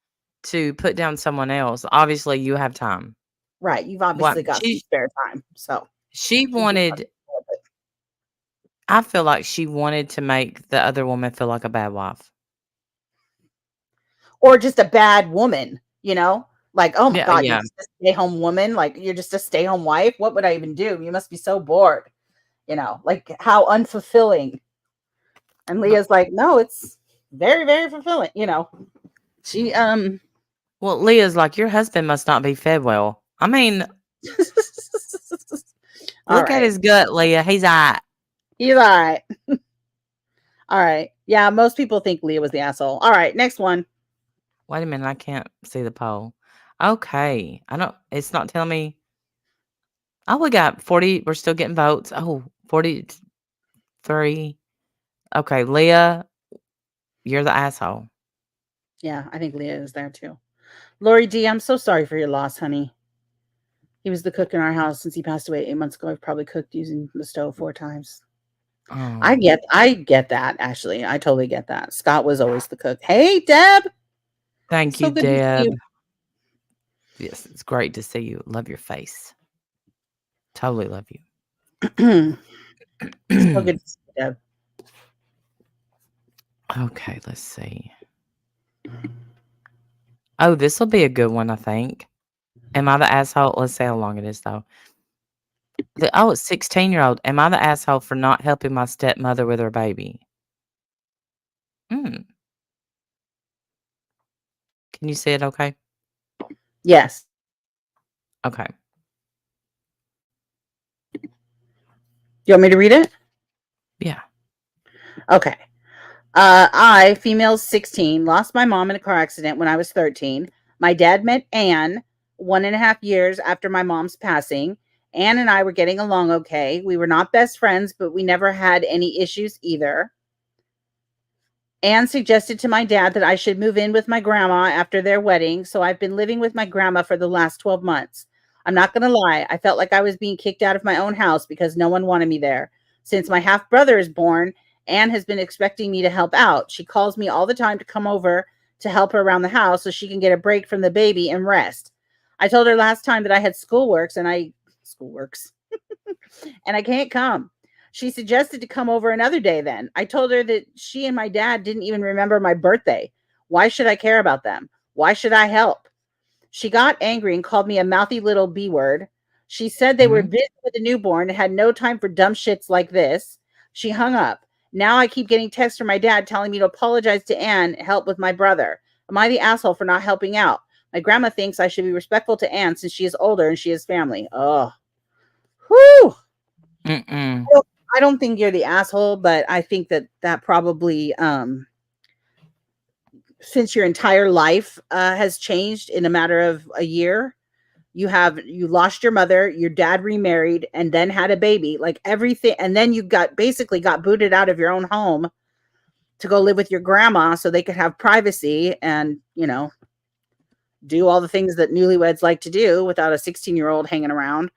to put down someone else, obviously you have time. Right. You've What obviously got some spare time. So she you just have wanted, to deal with it. I feel like she wanted to make the other woman feel like a bad wife. Or just a bad woman, Like, oh my Yeah, God, you're yeah. just a stay-home woman. Like you're just a stay-home wife. What would I even do? You must be so bored. Like how unfulfilling. And But Leah's like, no, it's very, very fulfilling. She well, Leah's like, your husband must not be fed well. I mean, all look at right. his gut, Leah. He's He's all right. All right. Yeah, most people think Leah was the asshole. All right, next one. Wait a minute, I can't see the poll. Okay. It's not telling me. Oh, we got 40. We're still getting votes. Oh, 43. Okay, Leah, you're the asshole. Yeah, I think Leah is there too. Lori D, I'm so sorry for your loss, honey. He was the cook in our house since he passed away 8 months ago. I've probably cooked using the stove 4 times. Oh, I get that, Ashley. I totally get that. Scott was always the cook. Hey, Deb. thank So you, good to see Deb. Yes, it's great to see you. Love your face. Totally love you. So you. good to see you, Deb. Okay, let's see. Oh, this will be a good one, I think. Am I the asshole? Let's see how long it is, though. It's 16-year-old. Am I the asshole for not helping my stepmother with her baby? Mm. Can you see it okay? Yes. Okay. Do you want me to read it? Yeah. Okay. I, female 16, lost my mom in a car accident when I was 13. My dad met Anne 1.5 years after my mom's passing. Anne and I were getting along okay. We were not best friends, but we never had any issues either. Anne suggested to my dad that I should move in with my grandma after their wedding, so I've been living with my grandma for the last 12 months. I'm not going to lie, I felt like I was being kicked out of my own house because no one wanted me there. Since my half brother is born, Anne has been expecting me to help out. She calls me all the time to come over to help her around the house so she can get a break from the baby and rest. I told her last time that I had schoolworks and I can't come. She suggested to come over another day then. I told her that she and my dad didn't even remember my birthday. Why should I care about them? Why should I help? She got angry and called me a mouthy little B word. She said they were Mhm. busy with the newborn and had no time for dumb shits like this. She hung up. Now I keep getting texts from my dad telling me to apologize to Anne, help with my brother. Am I the asshole for not helping out? My grandma thinks I should be respectful to Anne since she is older and she has family. Oh, whew. Mm-mm. I don't think you're the asshole, but I think that probably since your entire life has changed in a matter of a year, you lost your mother, your dad remarried, and then had a baby, like everything, and then you basically got booted out of your own home to go live with your grandma so they could have privacy and do all the things that newlyweds like to do without a 16-year-old hanging around.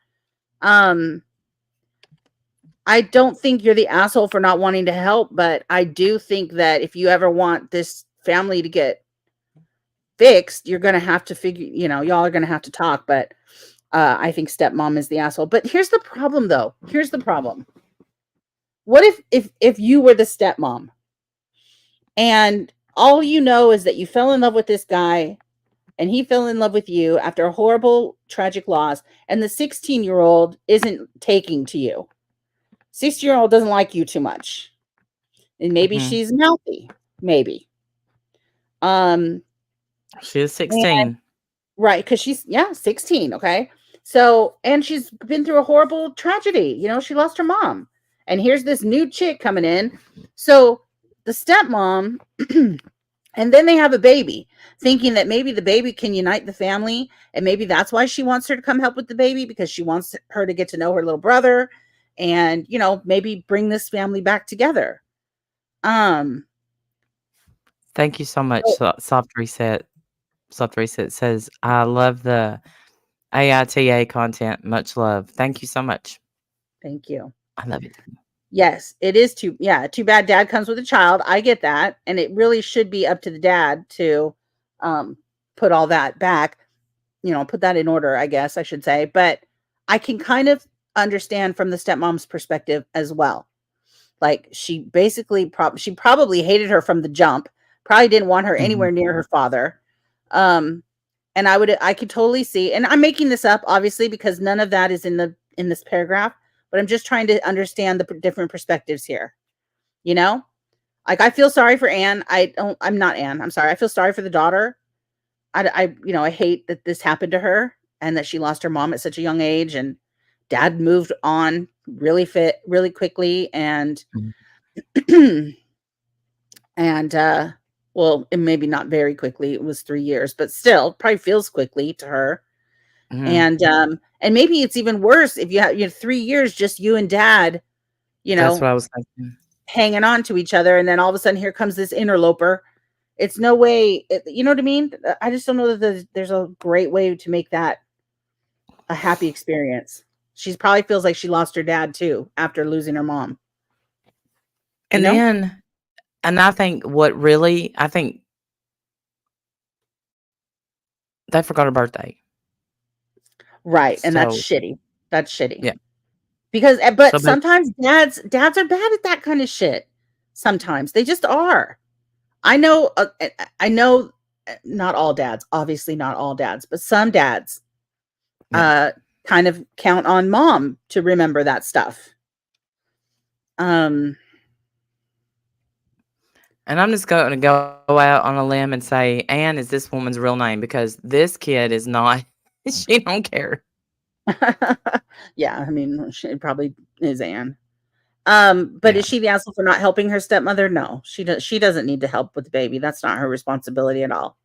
I don't think you're the asshole for not wanting to help, but I do think that if you ever want this family to get fixed, you're going to have to y'all are going to have to talk. But I think stepmom is the asshole. But here's the problem, though. Here's the problem. What if you were the stepmom and all you know is that you fell in love with this guy and he fell in love with you after a horrible, tragic loss, and the 16-year-old isn't taking to you? 16-year-old doesn't like you too much. And maybe Mhm. she's mouthy. Maybe. She is And 16. right, because she's 16, okay? So, and she's been through a horrible tragedy. She lost her mom. And here's this new chick coming in. So the stepmom, and then they have a baby, thinking that maybe the baby can unite the family. And maybe that's why she wants her to come help with the baby, because she wants her to get to know her little brother and, maybe bring this family back together. Thank you so much, So Soft Reset. Soft Reset says, I love the AITA content. Much love. Thank you so much. thank you. I love it. Yes, it is too bad dad comes with a child. I get that. And it really should be up to the dad to put all that back, put that in order, I guess I should say. But I can kind of understand from the stepmom's perspective as well. Like she basically she probably hated her from the jump, probably didn't want her Mhm. anywhere near her father. And I could totally see, and I'm making this up obviously because none of that is in this paragraph, but I'm just trying to understand the different perspectives here. Like I feel sorry for Anne. I'm not Anne. I'm sorry. I feel sorry for the daughter. I hate that this happened to her and that she lost her mom at such a young age, and dad moved on really quickly. And Mhm. and well, it maybe not very quickly. It was 3 years, but still probably feels quickly to her. Mhm. And maybe it's even worse if you have 3 years just you and dad, you That's what know I was thinking. hanging on to each other, and then all of a sudden here comes this interloper. It's no way, you know what I mean? I just don't know that there's a great way to make that a happy experience. She probably feels like she lost her dad too after losing her mom. You And know? then and I think they forgot her birthday. Right, and that's So, shitty. That's shitty. yeah. Because So, but but sometimes dads are bad at that kind of shit. Sometimes they just are. I know not all dads, obviously not all dads, but some dads Yeah. kind of count on mom to remember that stuff. Um, And I'm just going to go out on a limb and say Anne is this woman's real name because this kid is not. She don't care. yeah, I mean, she probably is Anne. But Yeah. is she the asshole for not helping her stepmother? No, she doesn't need to help with the baby. That's not her responsibility at all.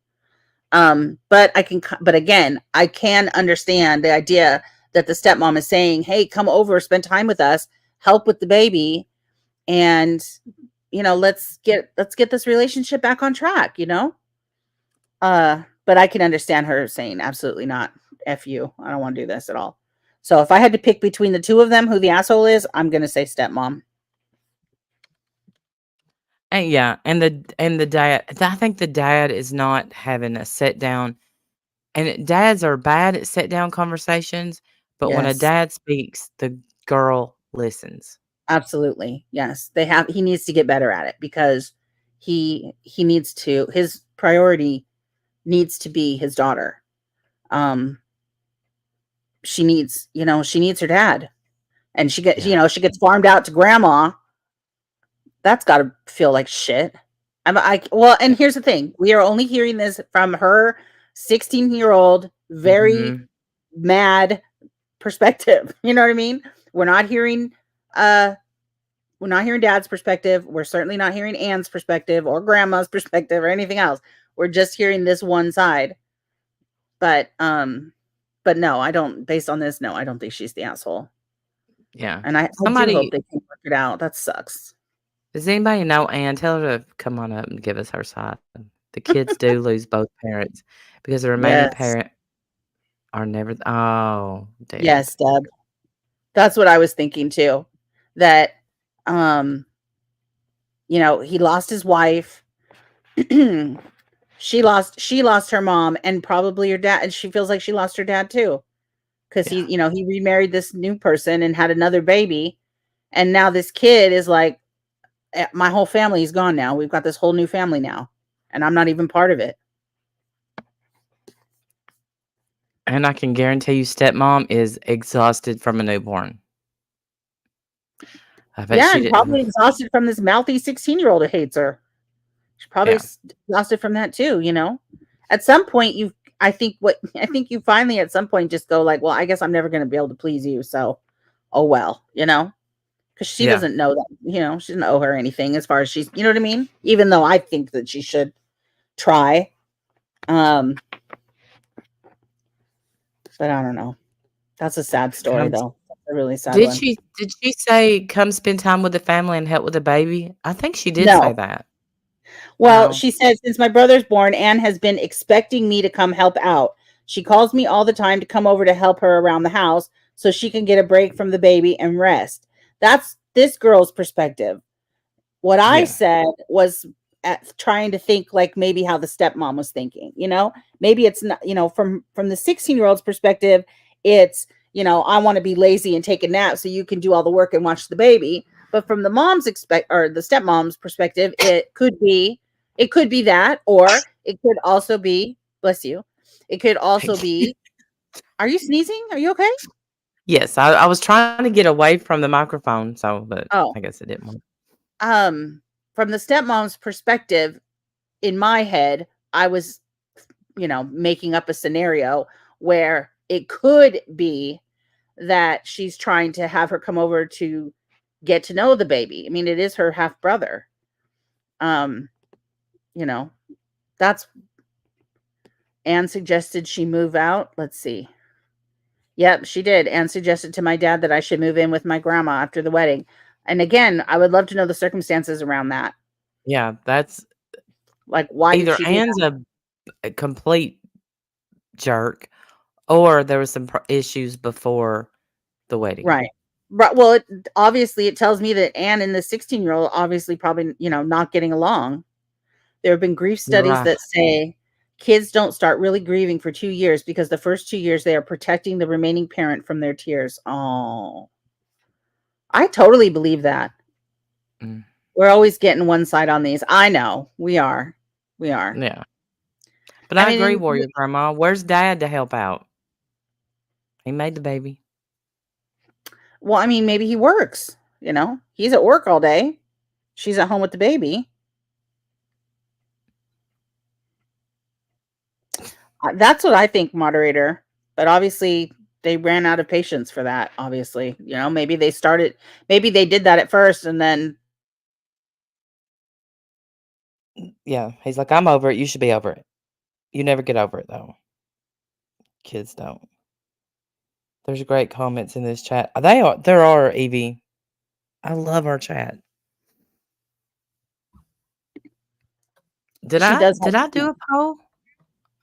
But but again, I can understand the idea that the stepmom is saying, "Hey, come over, spend time with us, help with the baby, and let's get this relationship back on track." But I can understand her saying, "Absolutely not, f you, I don't want to do this at all." So if I had to pick between the two of them, who the asshole is, I'm gonna say stepmom. And yeah, and the dad. I think the dad is not having a sit down. And dads are bad at sit down conversations, but when a Yes. dad speaks, the girl listens. Absolutely. Yes. He needs to get better at it because he needs to his priority needs to be his daughter. Um she needs her dad. And Yeah. she gets farmed out to grandma. That's got to feel like shit. Well, and here's the thing. We are only hearing this from her 16-year-old very Mhm. mad perspective. You know what I mean? We're not hearing uh We're not hearing dad's perspective. We're certainly not hearing Anne's perspective or grandma's perspective or anything else. We're just hearing this one side. But no, I don't based on this, no, I don't think she's the asshole. Yeah. And I do hope Somebody they can work it out. That sucks. does anybody know Ann? Tell her to come on up and give us her side. The kids do lose both parents because the remaining Yes. parent are never oh, damn. Yes, Deb. That's what I was thinking too. That he lost his wife. She lost her mom and probably her dad, and she feels like she lost her dad too. Because Yeah. he remarried this new person and had another baby, and now this kid is like, my whole family is gone now. We've got this whole new family now, and I'm not even part of it. And I can guarantee you stepmom is exhausted from a newborn. I bet Yeah, she and didn't probably exhausted from this mouthy 16-year-old who hates her. She's probably yeah. exhausted from that too. At some point, I think you finally at some point just go like, well, I guess I'm never going to be able to please you, so oh well, because she Yeah. doesn't know that, she doesn't owe her anything as far as she's, you know what I mean? Even though I think that she should try. Um, but I don't know. That's a sad story Um, though. That's a really sad did one. she say come spend time with the family and help with the baby? I think she did say No. that. Well, Oh, she said, since my brother's born, Anne has been expecting me to come help out. She calls me all the time to come over to help her around the house so she can get a break from the baby and rest. That's this girl's perspective. What I yeah. said was trying to think like maybe how the stepmom was thinking, maybe it's not, from the 16-year-old's perspective, it's, I want to be lazy and take a nap so you can do all the work and watch the baby. But from the the stepmom's perspective, it could be that, or it could also be, bless you. It could also Thank you. be, are you sneezing? Are you okay? Yes, I was trying to get away from the microphone, but Oh, I guess it didn't work. um, from the stepmom's perspective, in my head, I was, making up a scenario where it could be that she's trying to have her come over to get to know the baby. I mean, it is her half brother. Um, you know, that's Anne suggested she move out. Let's see. Yep, she did. Anne suggested to my dad that I should move in with my grandma after the wedding. And again, I would love to know the circumstances around that. Yeah, that's Like, why did either she do that? Anne's a complete jerk or there was some issues before the wedding. Right. Right. Well, obviously, it tells me that Anne and the 16-year-old obviously probably, not getting along. There have been grief You're studies right. that say kids don't start really grieving for 2 years because the first 2 years they are protecting the remaining parent from their tears. Oh, I totally believe that. Mm, We're always getting one side on these. I know we are. We are. yeah. But I I mean, agree, and Warrior Grandma. Where's Dad to help out? He made the baby. well, I mean, maybe he works. You know, he's at work all day. She's at home with the baby. That's what I think, moderator. But obviously, they ran out of patience for that. Obviously, you know, maybe they did that at first, and then Yeah, he's like, I'm over it. You should be over it. You never get over it though. Kids don't. There's great comments in this chat. There are, Evie. I love our chat. she does Did I have. do a poll?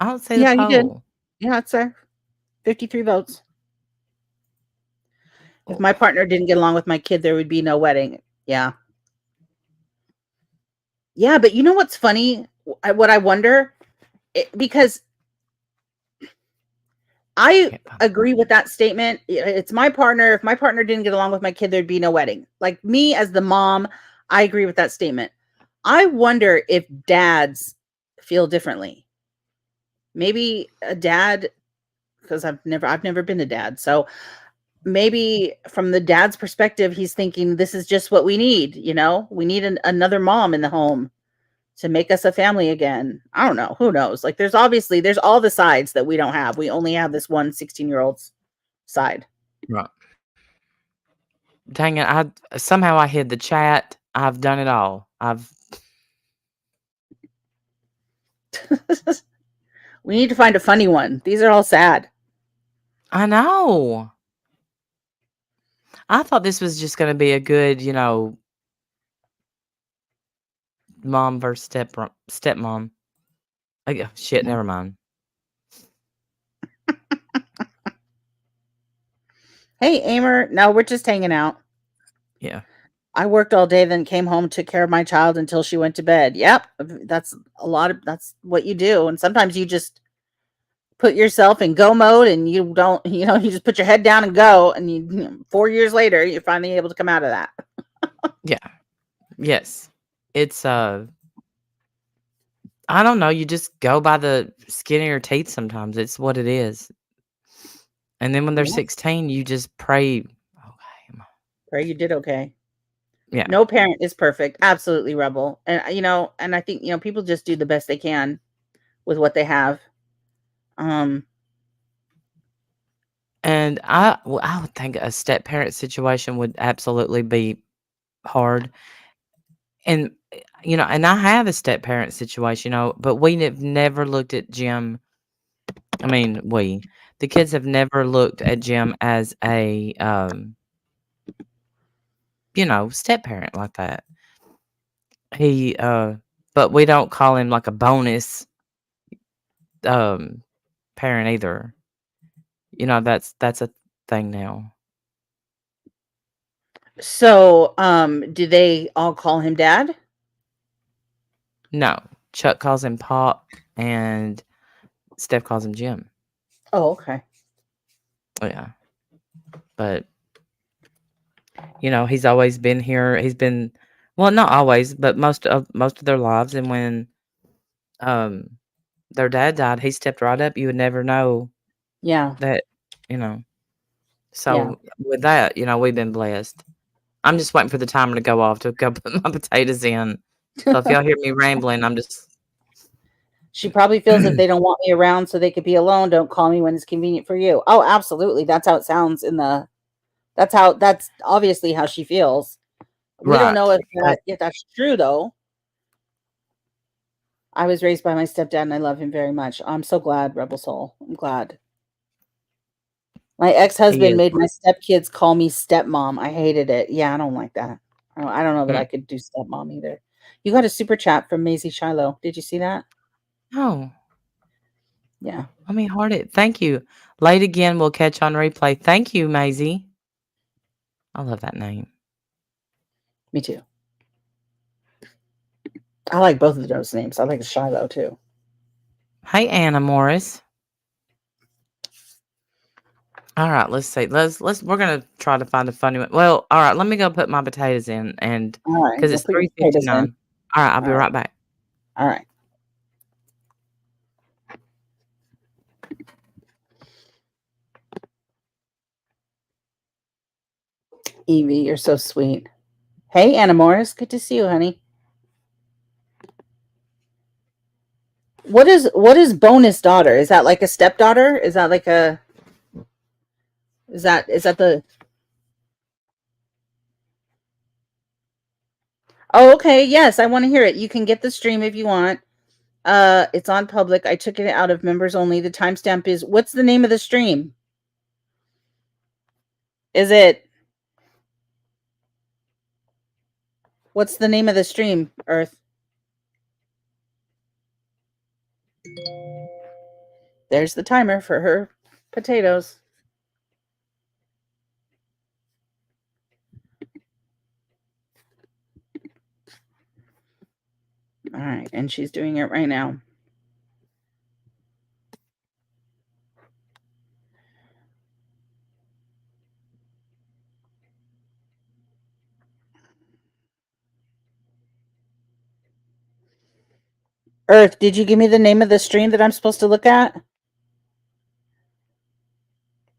I don't see the Yeah, you did. poll. Yeah, it's there. 53 votes. If Oh, my partner didn't get along with my kid, there would be no wedding. Yeah. Yeah, but you know what's funny? What I wonder, because I can't find agree with that statement. It's my partner. If my partner didn't get along with my kid, there'd be no wedding. Like me as the mom, I agree with that statement. I wonder if dads feel differently. Maybe a dad, because I've never been a dad. So maybe from the dad's perspective, he's thinking this is just what we need. You know, we need another mom in the home to make us a family again. I don't know. Who knows? Like there's all the sides that we don't have. We only have this one 16-year-old's side. Right. Dang it! I hid the chat. I've done it all. We need to find a funny one. These are all sad. I know. I thought this was just going to be a good, mom versus stepmom. Shit, never mind. Hey, Amer. No, we're just hanging out. Yeah. I worked all day, then came home, took care of my child until she went to bed. Yep. That's what you do. And sometimes you just put yourself in go mode and you don't, you just put your head down and go. And 4 years later, you're finally able to come out of that. Yeah. Yes. It's I don't know, you just go by the skin of your teeth sometimes. It's what it is. And then when they're Yeah. 16, you just pray. Okay. Pray you did okay. Yeah. No parent is perfect. Absolutely, Rebel. And and I think, people just do the best they can with what they have. And I would think a step parent situation would absolutely be hard. And and I have a step parent situation, but we have never looked at Jim. I mean, the kids have never looked at Jim as a step parent like that. He but we don't call him like a bonus parent either. That's a thing now. So, do they all call him dad? No. Chuck calls him Pop and Steph calls him Jim. Oh, okay. Oh yeah. But he's always been here. He's been, well, not always, but most of their lives. And when their dad died, he stepped right up. You would never know Yeah. that, you know. So Yeah. with that, we've been blessed. I'm just waiting for the timer to go off to go put my potatoes in. So if y'all hear me rambling, I'm just. She probably feels if they don't want me around so they could be alone, don't call me when it's convenient for you. Oh, absolutely. That's how it sounds that's obviously how she feels. We don't Right. know if that's true though. I was raised by my stepdad and I love him very much. I'm so glad, Rebel Soul. I'm glad. My He ex-husband is. made my stepkids call me stepmom. I hated it. Yeah, I don't like that. I don't know that I could do stepmom either. You got a super chat from Maisie Shiloh. Did you see that? Oh, Yeah. let me heart it. Thank you. Late again, we'll catch on replay. Thank you, Maisie. I love that name. Me too. I like both of those names. I like Shiloh too. Hey, Anna Morris. All right, let's see. We're gonna try to find a funny one. Well, all right, let me go put my potatoes in, and All right. because Go it's put your potatoes in. 3:59. All right, I'll be All right. right back. All right. Evie, you're so sweet. Hey, Anna Morris. Good to see you, honey. What is bonus daughter? Is that like a stepdaughter? Is that like a is that the Oh, okay. Yes, I want to hear it. You can get the stream if you want. It's on public. I took it out of members only. The timestamp is what's the name of the stream? Is it what's the name of the stream, Earth? There's the timer for her potatoes. All right, and she's doing it right now. Earth, did you give me the name of the stream that I'm supposed to look at?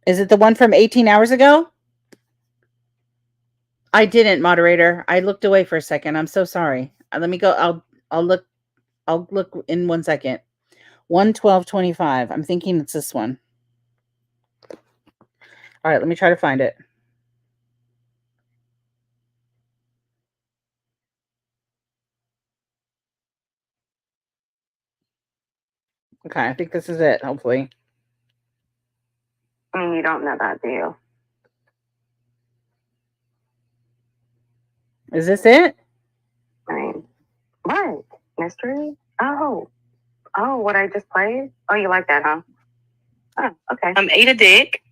Is it the one from 18 hours ago? I didn't, moderator. I looked away for a second. I'm so sorry. Let me go. I'll look in 1 second. 11225. I'm thinking it's this one. All right, let me try to find it. Okay, I think this is it, hopefully. I mean, you don't know that, do you? Is this it? I mean, what? Mystery? Oh, what I just played? Oh, you like that, huh? Oh, okay. Eat a dick.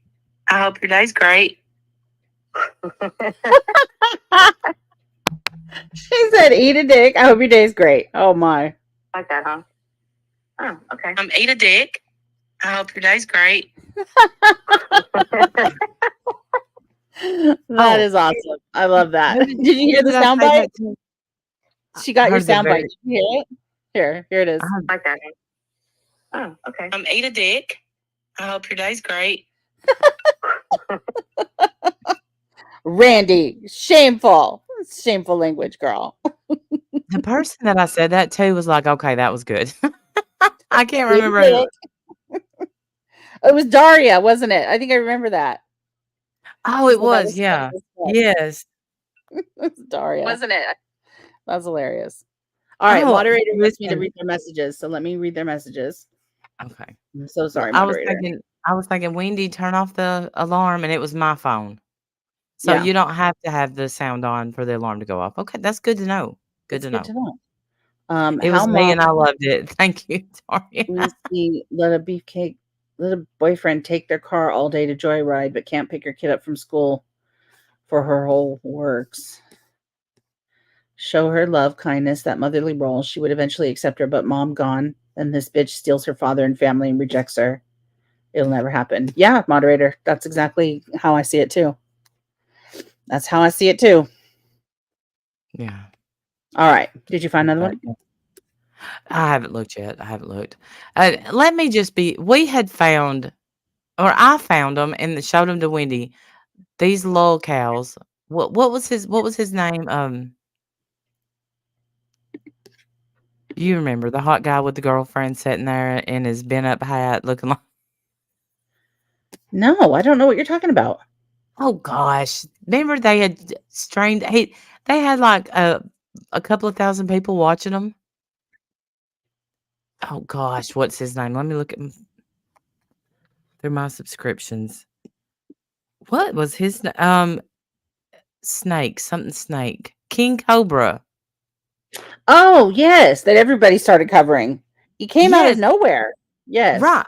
I hope your day's great. She said, eat a dick. I hope your day's great. Oh, my. Like that, huh? Oh, okay. Eat a dick. I hope your day's great. That is awesome. I love that. Did you hear the soundbite? She got your soundbite. Did you hear it? Here it is. Like that. Oh, okay. Eat a dick. I hope your day's great. Randy, shameful. Shameful language, girl. The person that I said that to was like, okay, that was good. I can't Eat a remember. dick. It was Daria, wasn't it? I think I remember that. Oh, it was. Yeah. Yes. It's Daria. Wasn't it? That's hilarious. All right, moderator wants me to read their messages, so let me read their messages. Okay. I'm so sorry, moderator. I was thinking, Wendy, turn off the alarm, and it was my phone. So Yeah. you don't have to have the sound on for the alarm to go off. Okay, that's good to know. Good to know. It was me, and I loved it. Thank you, Daria. Let me see. Let a boyfriend take their car all day to joyride, but can't pick her kid up from school for her whole works. Show her love, kindness, that motherly role. She would eventually accept her, but mom gone, and this bitch steals her father and family and rejects her. It'll never happen. Yeah, moderator. That's exactly how I see it too. That's how I see it too. Yeah. All right. Did you find another one? I haven't looked yet. Let me just be. We had found, or I found them and showed them to Wendy. These lol cows. What was his name? You remember the hot guy with the girlfriend sitting there in his bent up hat, looking like. No, I don't know what you're talking about. Oh gosh! Remember they had strained. They had like a couple of thousand people watching them. Oh gosh, what's his name? Let me look at through my subscriptions. What was his Snake, King Cobra. Oh, yes, that everybody started covering. He came out of nowhere. Yes. Right.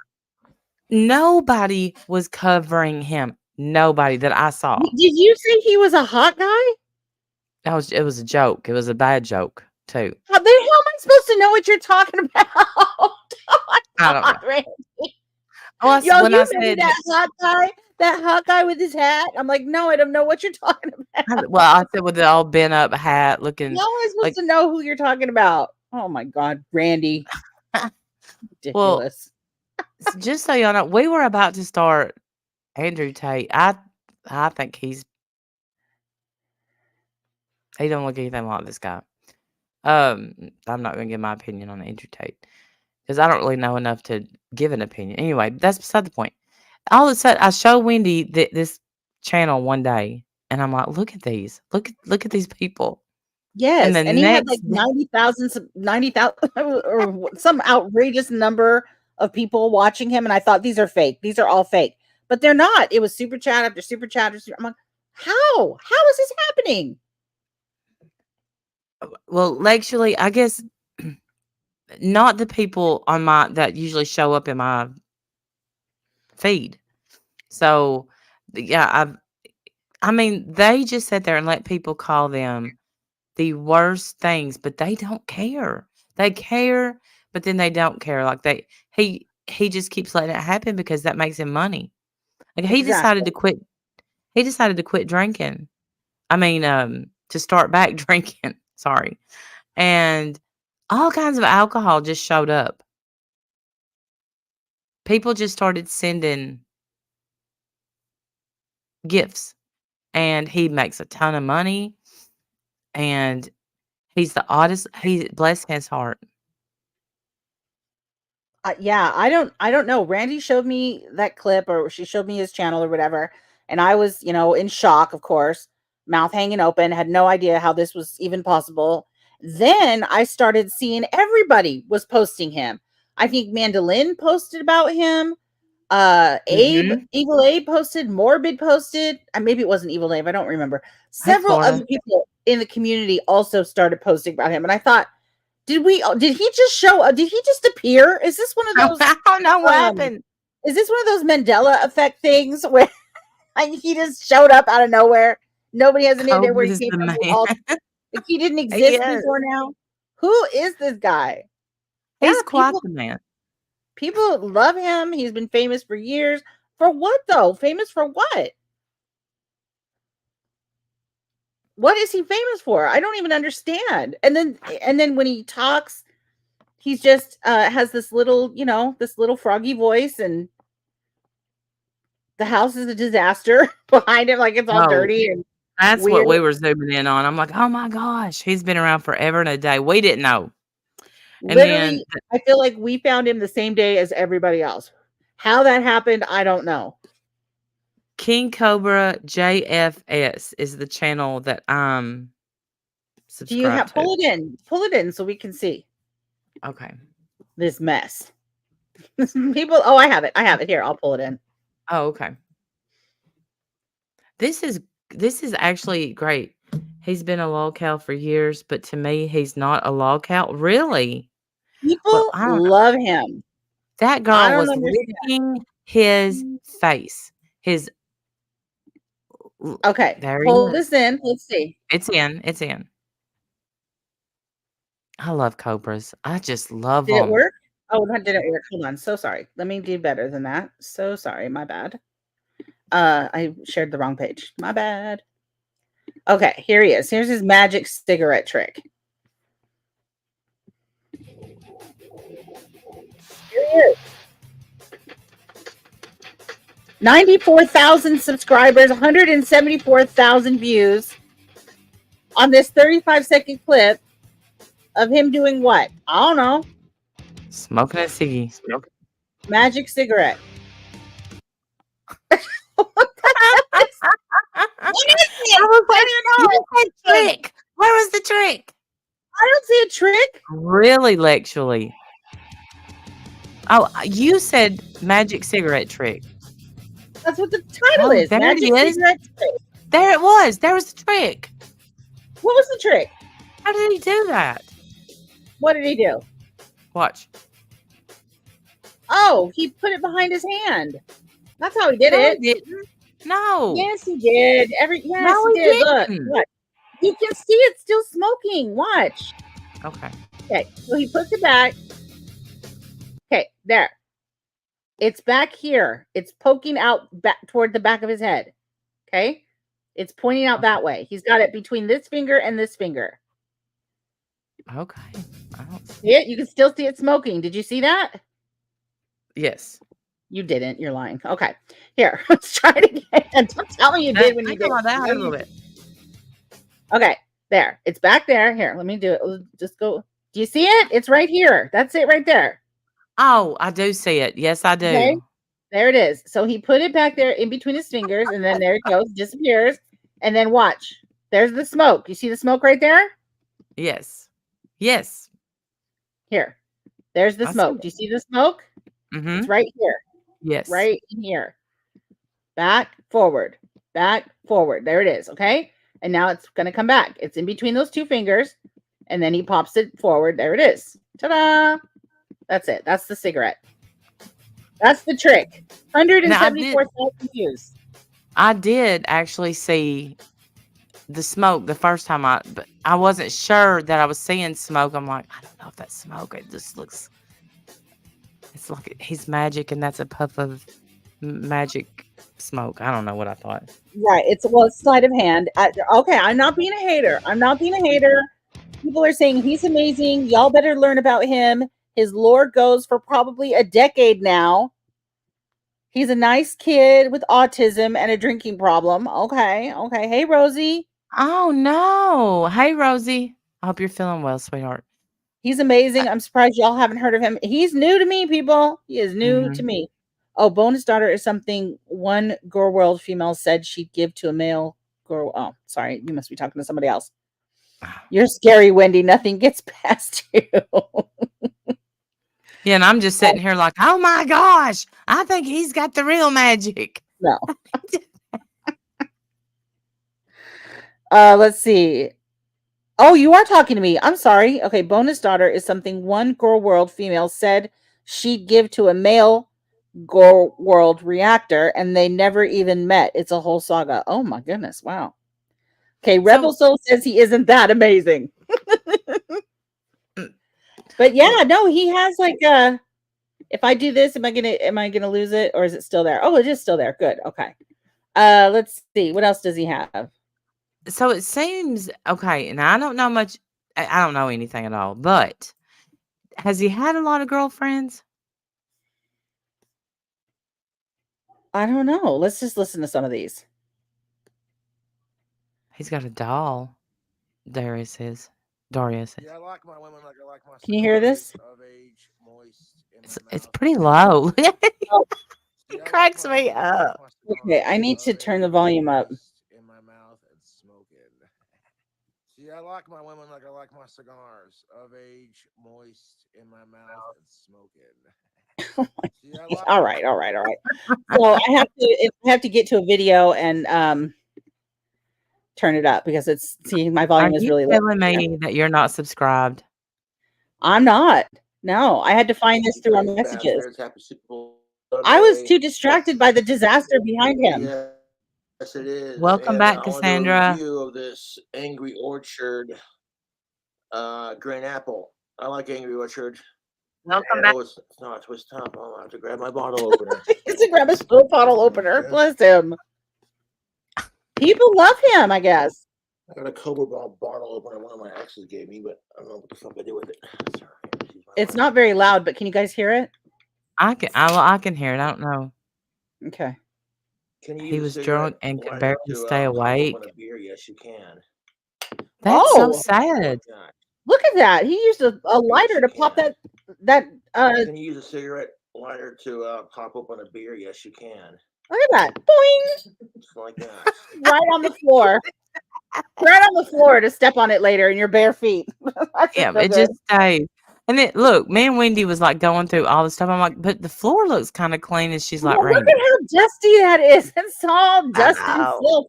Nobody was covering him. Nobody that I saw. Did you say he was a hot guy? It was a joke. It was a bad joke too. How the hell am I supposed to know what you're talking about? I don't know. Randy. Oh, Yo, you said that hot guy with his hat. I'm like, no, I don't know what you're talking about. Well, I said with the all bent up hat looking. How am I supposed to know who you're talking about? Oh my God, Randy. Ridiculous. Well, just so y'all know, we were about to start Andrew Tate. I think he's He don't look anything like this guy. I'm not gonna give my opinion on Andrew Tate because I don't really know enough to give an opinion. Anyway, that's beside the point. All of a sudden, I show Wendy this channel one day, and I'm like, "Look at these! Look at these people!" And Yes, the and he had like next 90,000 or some outrageous number of people watching him, and I thought these are fake. These are all fake, but they're not. It was super chat after super chat. I'm like, how? How is this happening? well, actually, I guess not the people on my that usually show up in my feed. So, yeah, I mean, they just sit there and let people call them the worst things, but they don't care. They care, but then they don't care. Like he just keeps letting it happen because that makes him money. Like he decided Exactly. to quit. He decided to quit drinking. I mean, to start back drinking. Sorry, and all kinds of alcohol just showed up. People just started sending gifts, and he makes a ton of money. And he's the oddest. He bless his heart. Yeah, I don't know. Randy showed me that clip, or she showed me his channel or whatever, and I was, in shock, of course, mouth hanging open, had no idea how this was even possible. Then I started seeing everybody was posting him. I think Mandolin posted about him. Mhm. Evil Abe posted, Morbid posted, maybe it wasn't Evil Abe, I don't remember. Hey, Several Florida. other people in the community also started posting about him, and I thought, did he just show up? Did he just appear? Is this one of those I don't know what um happened. is this one of those Mandela effect things where he just showed up out of nowhere? Nobody has any idea where Cobra he is came the from. man. Like he didn't exist Yes, before now. Who is this guy? Yeah, he's quite the man. people love him. He's been famous for years. For what though? Famous for what? What is he famous for? I don't even understand. And then when he talks, he's just has this little, this little froggy voice, and the house is a disaster behind him, like it's all Oh, dirty and that's what weird. we were zooming in on. I'm like, "Oh my gosh, he's been around forever and a day." We didn't know. And then Literally, I feel like we found him the same day as everybody else. How that happened, I don't know. King Cobra JFS is the channel that I'm Do you subscribed have to. pull it in so we can see Okay. this mess? People, oh, I have it here. I'll pull it in. Oh, okay. This is actually great. He's been a lolcow for years, but to me, he's not a lolcow. Really? Well, People I don't know. love him. That I girl don't was understand. licking his face. His Okay, there he pull is. this in. Let's see. It's in. It's in. I love cobras. I just love Did it them. work? Oh, that didn't work. Hold on. So sorry. Let me do better than that. So sorry. My bad. I shared the wrong page. My bad. Okay, here he is. Here's his magic cigarette trick. Here he is. 94,000 subscribers, 174,000 views on this 35-second clip of him doing what? I don't know. Smoking a ciggy. Magic cigarette. What is it? I was I like, don't you know. said trick. Where was the trick? I don't see a trick. Really, actually. Oh, you said magic cigarette trick. That's what the title Oh, is. there it Magic is. cigarette trick. There it was. There was the trick. What was the trick? How did he do that? What did he do? Watch. Oh, he put it behind his hand. That's how he did No, it. he didn't. No. Yes, he did. Yes, No, he he did. Look, didn't. what? You can see it's still smoking. Watch. Okay. Okay, so he puts it back. Okay, there. It's back here. It's poking out back toward the back of his head. Okay, it's pointing out that way. He's got it between this finger and this finger. Okay. I don't See it? You can still see it smoking. Did you see that? Yes. You didn't. You're lying. Okay, here. Let's try it again. Don't tell me you did when you Think did. about that a little bit. Okay, There. It's back there. Here, let me do it. Just go. Do you see it? It's right here. That's it right there. Oh, I do see it. Yes, I Okay. do. There it is. So he put it back there in between his fingers, and then there it goes, disappears. And then watch. There's the smoke. You see the smoke right there? Yes. Yes. Here. There's the I see smoke. it. Do you see the smoke? Mm-hmm. It's right here. Yes. Right in here. Back, forward. Back, forward. There it is. Okay. And now it's going to come back. It's in between those two fingers. And then he pops it forward. There it is. Ta-da! That's it. That's the cigarette. That's the trick. Now 174,000 views. I did actually see the smoke the first time but I wasn't sure that I was seeing smoke. I'm like, I don't know if that's smoke. It just looks, it's like he's magic and that's a puff of magic smoke. I don't know what I thought. Right. It's sleight of hand. Okay, I'm not being a hater. I'm not being a hater. People are saying he's amazing. Y'all better learn about him. His lore goes for probably a decade now. He's a nice kid with autism and a drinking problem. Okay. Okay. Hey, Rosie. Oh no. Hey Rosie. I hope you're feeling well, sweetheart. He's amazing. I'm surprised y'all haven't heard of him. He's new to me, people. He is new to me. Oh, bonus daughter is something one girl world female said she'd give to a male girl. Oh, sorry. You must be talking to somebody else. You're scary, Wendy. Nothing gets past you. Yeah, and I'm just sitting here like, oh my gosh, I think he's got the real magic. No. Let's see. Oh, you are talking to me. I'm sorry. Okay, bonus daughter is something one girl world female said she'd give to a male girl world reactor, and they never even met. It's a whole saga. Oh my goodness. Wow. Okay, Rebel Soul says he isn't that amazing. But yeah, no, he has like if I do this, am I gonna lose it, or is it still there? Oh, it is still there. Good. Okay. Let's see. What else does he have? So it seems okay, and I don't know much. I don't know anything at all. But has he had a lot of girlfriends? I don't know. Let's just listen to some of these. He's got a doll. Darius is. Darius is. Yeah, I like my women like I like my Can you hear this? of age, moist, in my It's mouth. pretty low. Oh, It cracks me up. okay, I need to turn the volume up. In my mouth and smoking. See, I like my women like I like my cigars, of age, moist, in my mouth and smoking. See, I like All right. So I have to get to a video and turn it up because my Are volume is you really low. telling me that you're not subscribed? I'm not. No, I had to find this through our messages. Bastards, happy Super Bowl I was Sunday. too distracted by the disaster behind him. Yes, it is. Welcome And back, I want to do a Cassandra. review of this Angry Orchard green apple. I like Angry Orchard. Welcome back. Oh, it's not twist top. I'll have to grab my bottle opener. It's to grab his little bottle opener. Yeah. Bless him. People love him, I guess. I got a Cobra Ball bottle opener one of my exes gave me, but I don't know what the fuck I do with it. Sorry, it's not very loud, but can you guys hear it? I can hear it. I don't know. Okay. Can you He was drunk and could barely stay pop awake. open a beer? Yes, you can. That's so Oh, sad. God. look at that. He used a lighter to pop that Can you use a cigarette lighter to pop open a beer? Yes, you can. look at that. Boing. Just like that. Right on the floor. Right on the floor to step on it later in your bare feet. Yeah, it just stays. And then look, me and Wendy was like going through all the stuff. I'm like, but the floor looks kind of clean. And she's like, Look Randy. at how dusty that is. It's all dust and know. filth.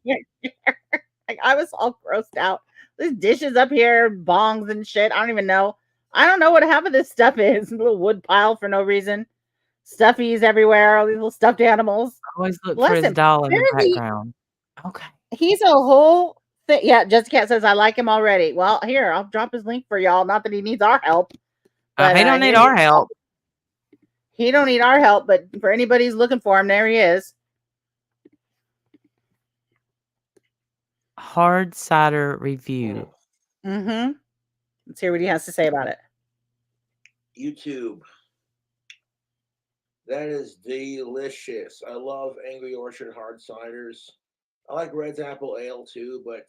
Like I was all grossed out. There's dishes up here, bongs and shit. I don't even know. I don't know what half of this stuff is. A little wood pile for no reason. Stuffies everywhere. All these little stuffed animals. Always look Bless for his him. doll in the Apparently- background. Okay. He's a whole thing. Yeah, Jessica Cat says I like him already. Well, here I'll drop his link for y'all. Not that he needs our help. But, He don't need here's our his- help. He don't need our help, but for anybody who's looking for him, there he is. Hard cider review. Mm-hmm. Let's hear what he has to say about it. YouTube. That is delicious. I love Angry Orchard hard ciders. I like Red's Apple Ale too, but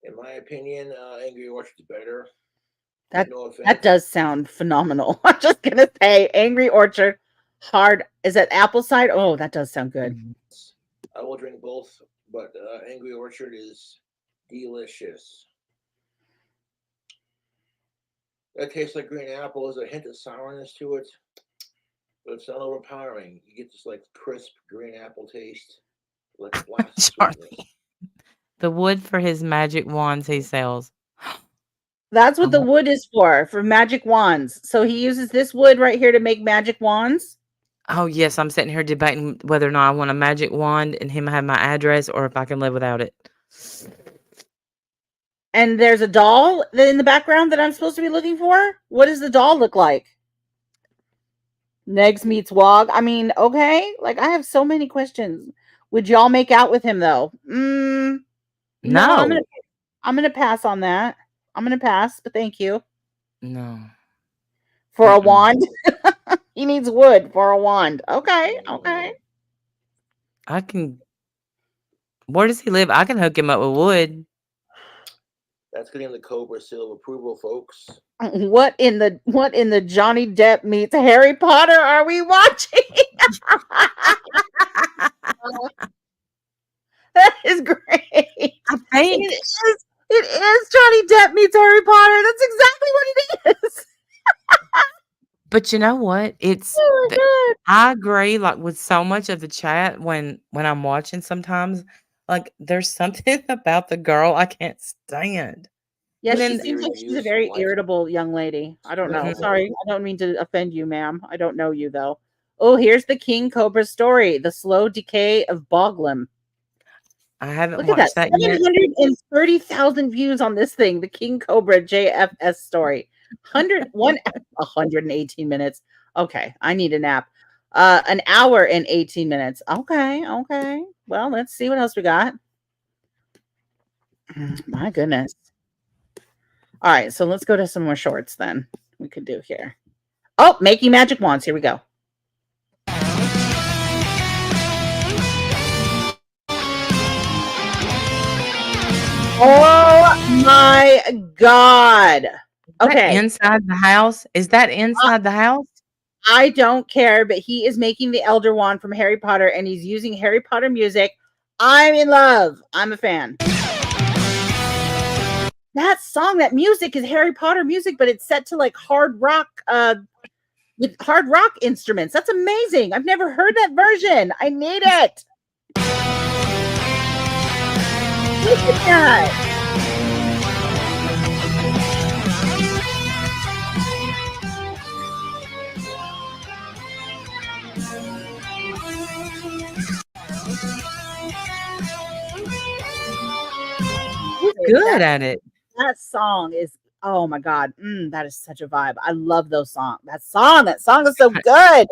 In my opinion, Angry Orchard's better. That No offense. that does sound phenomenal. I'm just gonna say, Angry Orchard, hard. Is that apple cider? Oh, that does sound good. I will drink both, but Angry Orchard is delicious. That tastes like green apple. There's a hint of sourness to it, but it's not overpowering. You get this like crisp green apple taste, like a blast of sweetness. Charlie. The wood for his magic wands he sells. That's what the Oh, wood is for magic wands. So he uses this wood right here to make magic wands. oh, yes, I'm sitting here debating whether or not I want a magic wand and him have my address or if I can live without it. And there's a doll in the background that I'm supposed to be looking for. What does the doll look like? Negs meets Wog. I mean, okay. Like, I have so many questions. Would y'all make out with him though? No, No. I'm gonna pass on that. I'm gonna pass, but thank you. No. For a Mm-mm. wand. He needs wood for a wand. Okay, okay. I can. Where does he live? I can hook him up with wood. That's getting the Cobra seal of approval, folks. What in the Johnny Depp meets Harry Potter are we watching? That is great. I think. It is Johnny Depp meets Harry Potter. That's exactly what it is. But you know what? It's. Oh my God. I agree. Like with so much of the chat when I'm watching, sometimes like there's something about the girl I can't stand. Yeah, And she then seems like she's a very irritable young lady. I don't know. Mhm. Sorry, I don't mean to offend you, ma'am. I don't know you though. Oh, here's the King Cobra story: the slow decay of Boglum. I haven't Look at that. watched that yet. 730,000 views on this thing, the King Cobra JFS story. 118 minutes. Okay, I need a nap. An hour and 18 minutes. Okay, okay. Well, let's see what else we got. My goodness. All right, so let's go to some more shorts then. We could do here. Oh, making magic wands. Here we go. Oh my God. Okay. Inside the house? Is that inside the house? I don't care, but he is making the Elder Wand from Harry Potter and he's using Harry Potter music. I'm in love. I'm a fan. That song, that music is Harry Potter music, but it's set to like hard rock, with hard rock instruments. That's amazing. I've never heard that version. I need it. Look at that. Good at it. That song is, oh my God, that is such a vibe. I love those songs. That song is so good.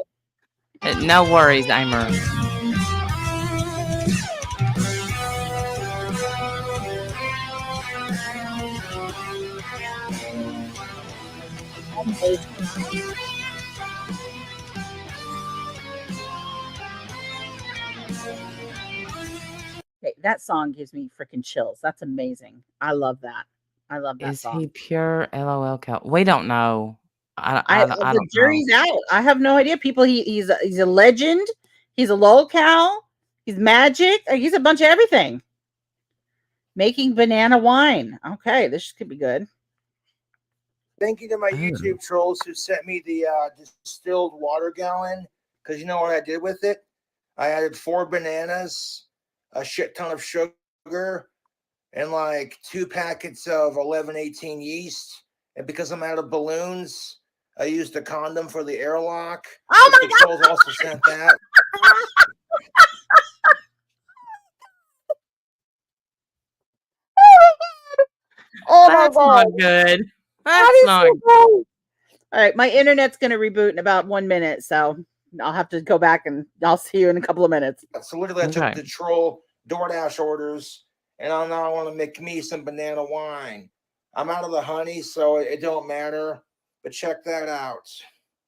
No worries, Amer. Okay, that song gives me freaking chills. That's amazing. I love that. I love that Is song. he pure LOL cow? We don't know. I The don't know. jury's out. I have no idea. People, he's a legend. He's a lolcow. He's magic. He's a bunch of everything. Making banana wine. Okay, this could be good. Thank you to my YouTube trolls who sent me the distilled water gallon. Because you know what I did with it? I added 4 bananas, a shit ton of sugar, and like 2 packets of 1118 yeast. And because I'm out of balloons, I used a condom for the airlock. Oh my God! Trolls also sent that. Oh That's my God. not good. That That's is not so good. All right, my internet's going to reboot in about 1 minute, so I'll have to go back and I'll see you in a couple of minutes. So literally, I took the troll DoorDash orders, and I now want to make me some banana wine. I'm out of the honey, so it don't matter. But check that out.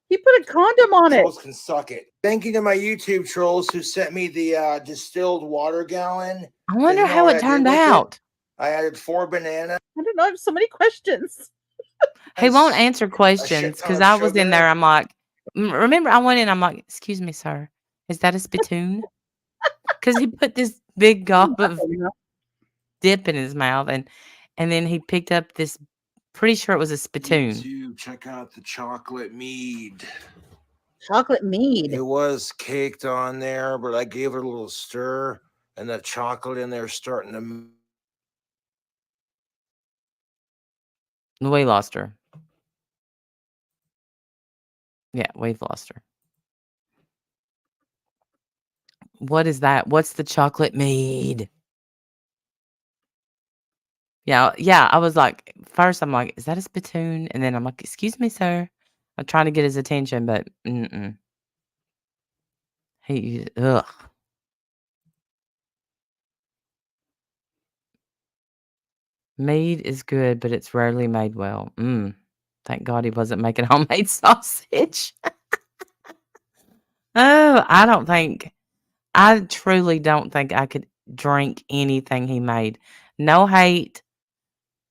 He put a condom on it. Trolls can suck it. Thank you to my YouTube trolls who sent me the distilled water gallon. I wonder how it turned out. I added 4 bananas. I don't know. I have so many questions. He won't answer A shit questions ton because of I was in there. sugar. I'm like, remember, I went in. I'm like, excuse me, sir, is that a spittoon? Because he put this big gob of dip in his mouth, and then he picked up this. Pretty sure it was a spittoon. YouTube, check out the chocolate mead. Chocolate mead. It was caked on there, but I gave it a little stir, and the chocolate in there starting to. We lost her. Yeah, we've lost her. What is that? What's the chocolate mead? Yeah, I was like, first I'm like, "Is that a spittoon?" And then I'm like, "Excuse me, sir." I'm trying to get his attention, but he ugh. Mead is good, but it's rarely made well. Thank God he wasn't making homemade sausage. Oh, I truly don't think I could drink anything he made. No hate.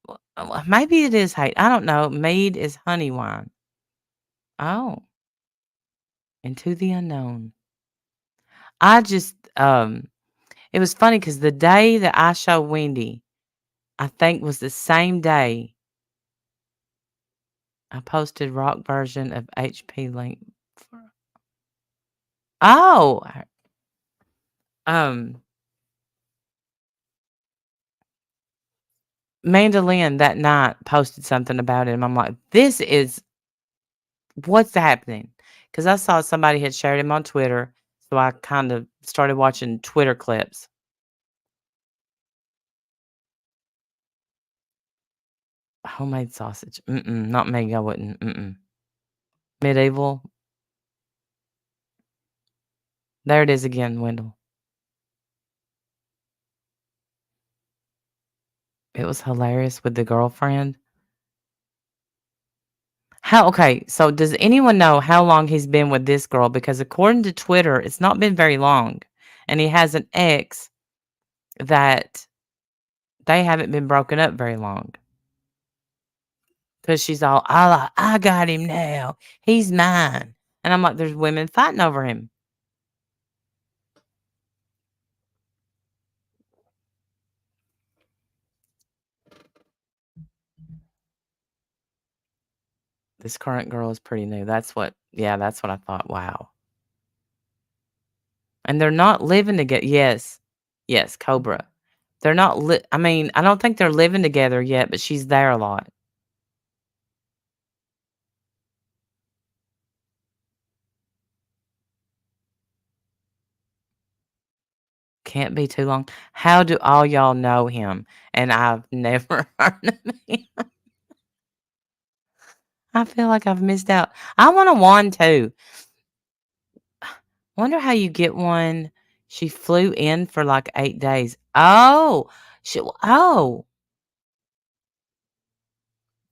Well, maybe it is hate. I don't know. Mead is honey wine. Oh, into the unknown. I just it was funny because the day that I showed Wendy, I think was the same day I posted rock version of HP link. Oh, um, Mandolin that night posted something about him. I'm like, what's happening? Because I saw somebody had shared him on Twitter, so I kind of started watching Twitter clips. Homemade sausage. Not me. I wouldn't. Medieval. There it is again, Wendell. It was hilarious with the girlfriend. Okay, so does anyone know how long he's been with this girl? Because according to Twitter, it's not been very long. And he has an ex that they haven't been broken up very long. Because she's all, I got him now. He's mine. And I'm like, there's women fighting over him. This current girl is pretty new. That's what I thought. Wow. And they're not living together. Yes, Cobra. They're not, I don't think they're living together yet, but she's there a lot. Can't be too long. How do all y'all know him? And I've never heard of him. I feel like I've missed out. I want a wand too. Wonder how you get one. She flew in for like 8 days. Oh,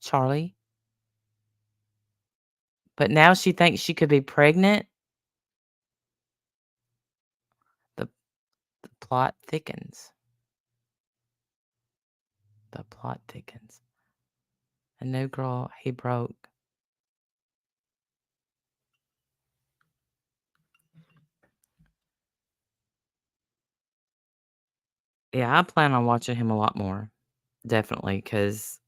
Charlie. But now she thinks she could be pregnant. The plot thickens. The plot thickens. A new girl he broke. Yeah, I plan on watching him a lot more. Definitely, because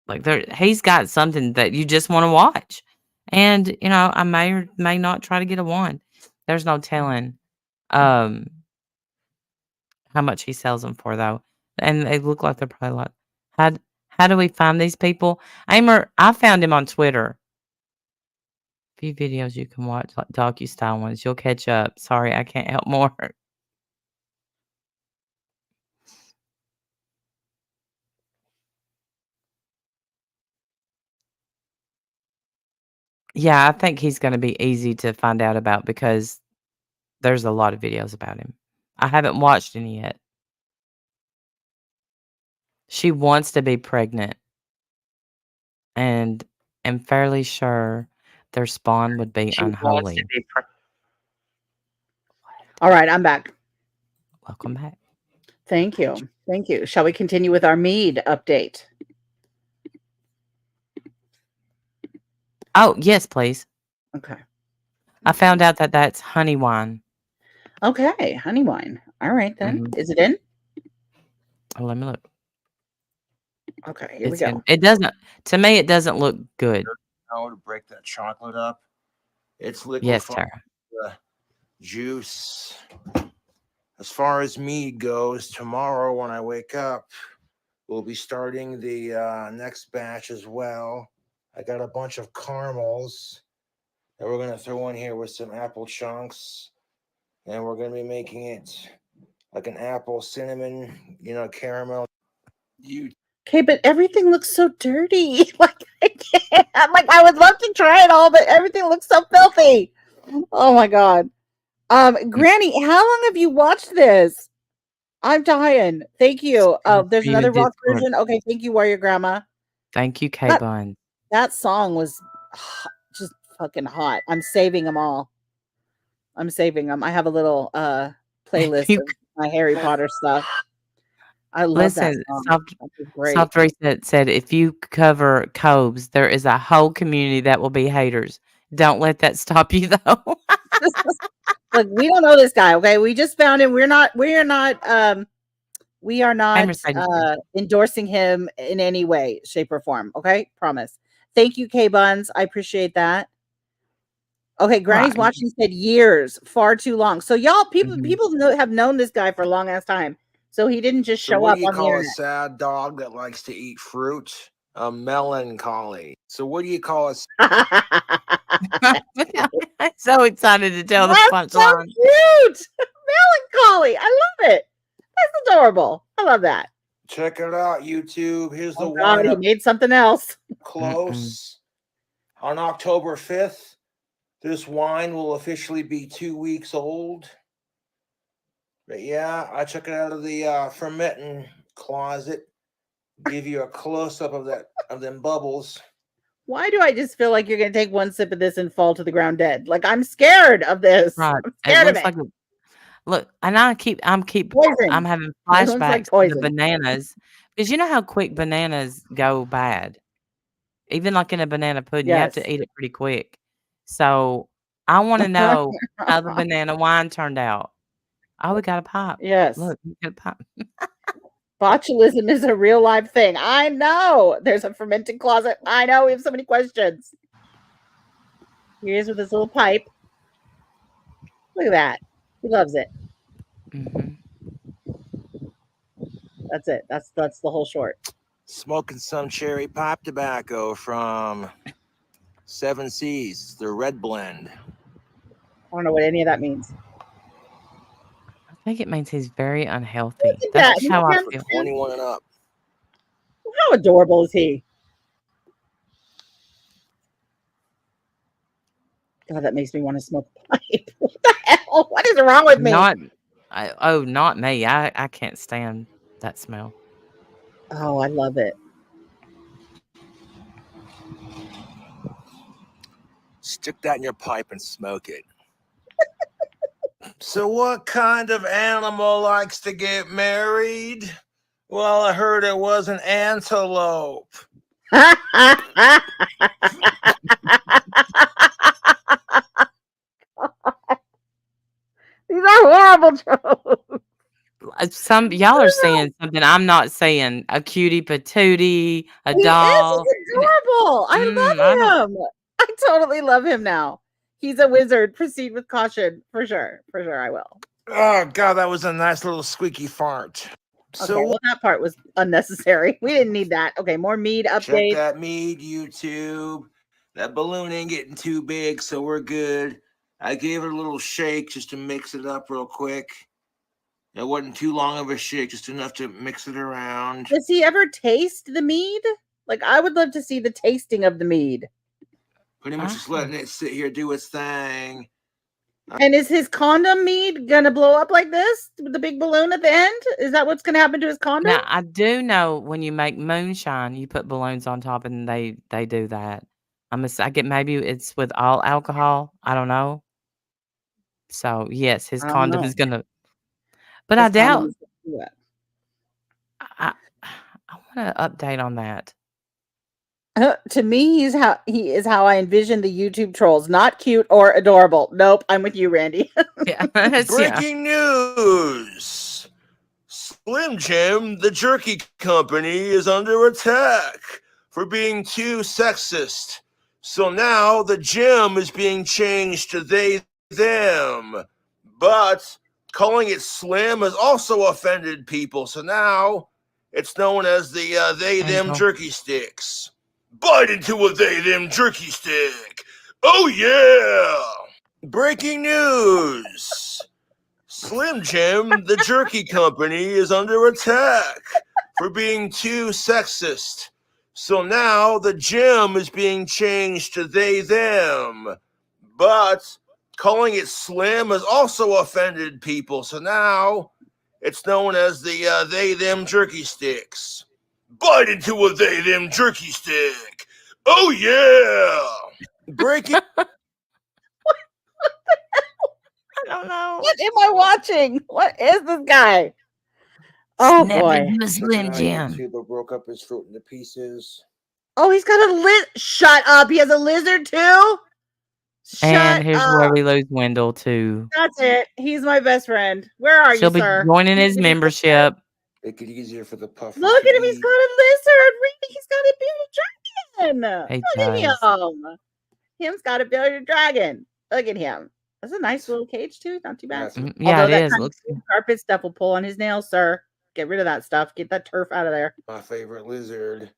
like he's got something that you just want to watch. And I may or may not try to get a wand. There's no telling how much he sells them for though. And they look like they're probably like, how do we find these people? I found him on Twitter. Few videos you can watch, like docu-style ones. You'll catch up. Sorry, I can't help more. Yeah, I think he's gonna be easy to find out about because there's a lot of videos about him. I haven't watched any yet. She wants to be pregnant, and am fairly sure their spawn would be unholy. All right, I'm back. Welcome back. Thank you. Thank you. Shall we continue with our mead update? Oh, yes, please. Okay. I found out that that's honey wine. Okay. Honey wine. All right then. Mhm. Is it in? Oh, let me look. Okay. Here we It's go. in. It doesn't. To me, it doesn't look good. Now to break that chocolate up. It's Yes, liquefied sir. juice. As far as mead goes, tomorrow when I wake up, we'll be starting the next batch as well. I got a bunch of caramels that we're gonna throw in here with some apple chunks, and we're gonna be making it like an apple cinnamon, caramel. Okay, but everything looks so dirty. Like I can't. Like I would love to try it all, but everything looks so filthy. Oh my god. Granny, how long have you watched this? I'm dying. Thank you. Oh, Send there's for you in another rock Discord. version. Okay, thank you, Warrior Grandma. Thank you, K That Bun. that song was just fucking hot. I'm saving them all. I'm saving them. I have a little playlist You of my Harry Potter stuff. I love that listen. song. Soft That was great. Soft Reset said, if you cover Cobes, there is a whole community that will be haters. Don't let that stop you, though. Look, we don't know this guy. Okay, we just found him. We are Hey, not Mercedes Benz. endorsing him in any way, shape, or form. Okay, promise. Thank you, K Buns. I appreciate that. Okay, Granny's Right. watching said years, far too long. So y'all, Mhm. people have known this guy for a long ass time. So he didn't just So show what up do you on the call a internet. sad dog that likes to eat fruit? A melancholy. So what do you call a So excited to tell the That's so punchline. cute. Melancholy. I love it. That's adorable. I love that. Check it out, YouTube. Here's the Oh God, wine he up made something else. close. On October 5th, this wine will officially be 2 weeks old. But yeah, I took it out of the fermenting closet. Give you a close up of them bubbles. Why do I just feel like you're gonna take one sip of this and fall to the ground dead? Like I'm scared of this. Right. I'm It scared of looks it. like a look, and I'm Poison. having It looks like flashbacks to the poison. bananas, because you know how quick bananas go bad? Even like in a banana pudding, you have Yes. to eat it pretty quick. So, I wanna know how the banana wine turned out. Oh, we got a pipe. Yes. Look, we got a pipe. Botulism is a real live thing. I know. There's a fermenting closet. I know. We have so many questions. Here he is with his little pipe. Look at that. He loves it. Mhm. That's it. That's the whole short. Smoking some cherry pipe tobacco from 7 Seas, the red blend. I don't know what any of that means. I think it means he's very Look unhealthy. at That's that. just He's how I For feel. 21 and up. How adorable is he? God, that makes me want to smoke a pipe. What the hell? What is wrong with me? Not not me. I can't stand that smell. Oh, I love it. Stick that in your pipe and smoke it. So, what kind of animal likes to get married? Well, I heard it was an antelope. These are horrible jokes. Some y'all are saying something I'm not saying. A cutie patootie, a He is. doll. He's adorable. I I don't. love him. I totally love him now. He's a wizard. Proceed with caution. For sure. For sure, I will. Oh, God, that was a nice little squeaky fart. Okay, So, well, that part was unnecessary. We didn't need that. Okay, more mead check updates. that mead, YouTube. That balloon ain't getting too big, so we're good. I gave it a little shake just to mix it up real quick. It wasn't too long of a shake, just enough to mix it around. Does he ever taste the mead? Like, I would love to see the tasting of the mead. Pretty much just letting it sit here, do its thing. And is his condom mead gonna blow up like this with the big balloon at the end? Is that what's gonna happen to his condom? Now I do know when you make moonshine, you put balloons on top, and they do that. I get maybe it's with all alcohol. I don't know. So yes, his I don't condom know. is gonna. But I His condom doubt. is gonna do that. I want to update on that. To me, he is how I envision the YouTube trolls. Not cute or adorable. Nope, I'm with you, Randy. Yeah, that's, yeah. Breaking news! Slim Jim, the jerky company, is under attack for being too sexist. So now the gym is being changed to they, them. But calling it slim has also offended people. So now it's known as the they, them Angel. jerky sticks. Bite into a they, them jerky stick. Oh, yeah! Breaking news! Slim Jim, the jerky company, is under attack for being too sexist. So now the gym is being changed to they, them. But calling it slim has also offended people. So now it's known as the they, them jerky sticks. Bite into a they, them jerky stick. Oh, yeah! Breaking. I don't know. What am I watching? What is this guy? Oh Snap boy. into a Slim Jim. YouTuber broke up his fruit into pieces. Oh, he's got a Shut up. He has a lizard too? And here's where up. we lose Wendell too. That's it. He's my best friend. Where are She'll you, be sir? joining his You need to membership. Make it easier for the puffers. Look to at him. He's eat. got a lizard. Randy, he's got a bearded dragon. He Look at does. him. Him's got a bearded dragon. Look at him. That's a nice little cage too. Not too bad. That's Yeah, Although it that is. kind Looks of carpet stuff will pull on his nails, sir. Get rid of that stuff. Get that turf out of there. my favorite lizard.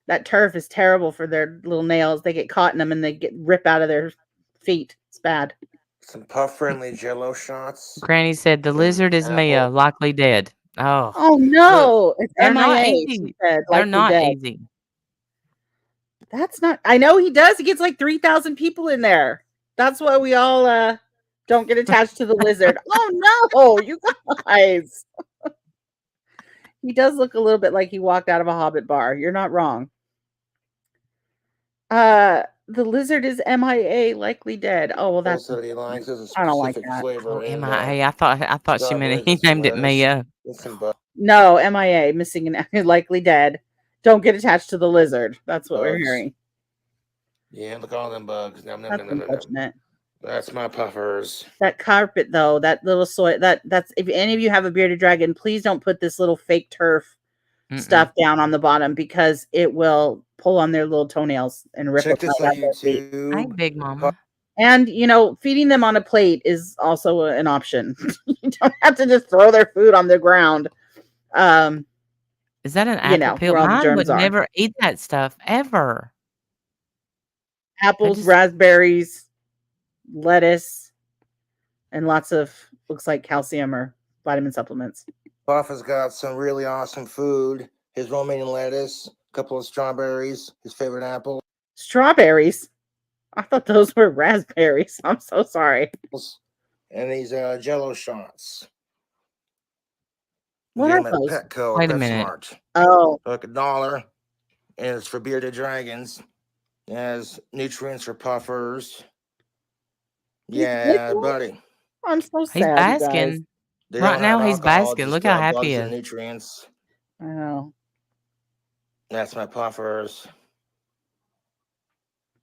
That turf is terrible for their little nails. They get caught in them and they get rip out of their feet. It's bad. Some puff-friendly Jello shots. Granny said the Some lizard is Mia, apple. likely dead. Oh, Oh no! It's they're not MIA. easy. She said, They're likely not dead. easy. That's not. I know he does. He gets like 3,000 people in there. That's why we all don't get attached to the lizard. Oh no, you guys. He does look a little bit like he walked out of a Hobbit bar. You're not wrong. The lizard is MIA, likely dead. Oh well, that's. That he likes is a I don't like specific that. flavor. Oh, and, MIA. I thought she meant strawberries he with some named it lettuce. Mia. With some butter. No, MIA, missing and likely dead. Don't get attached to the lizard. That's what we're Bugs. hearing. Yeah, look at all them bugs. Nom, nom, That's nom, nom, nom, nom. unfortunate. That's my puffers. That carpet though, that little soil, that's if any of you have a bearded dragon, please don't put this little fake turf stuff down on the bottom because it will pull on their little toenails and rip Check them this out on of their feet. YouTube. Hey, Big Mama. And feeding them on a plate is also an option. You don't have to just throw their food on the ground. Is that an apple peel? where all the Mine germs would are. never eat that stuff ever. Apples, just- raspberries, lettuce, and lots of looks like calcium or vitamin supplements. Buff has got some really awesome food. His romaine lettuce, a couple of strawberries, his favorite apple, Strawberries. I thought those were raspberries. I'm so sorry. and these Jello shots. What Get are 'em at those? Petco or Wait a minute. PetSmart. Oh, Like $1, and it's for bearded dragons. It has nutrients for puffers. Yeah, buddy. I'm so sad. He's you guys. basking. They Right don't now have he's alcohol, basking. just, Look how happy bugs he and is. nutrients. I know. That's my puffers.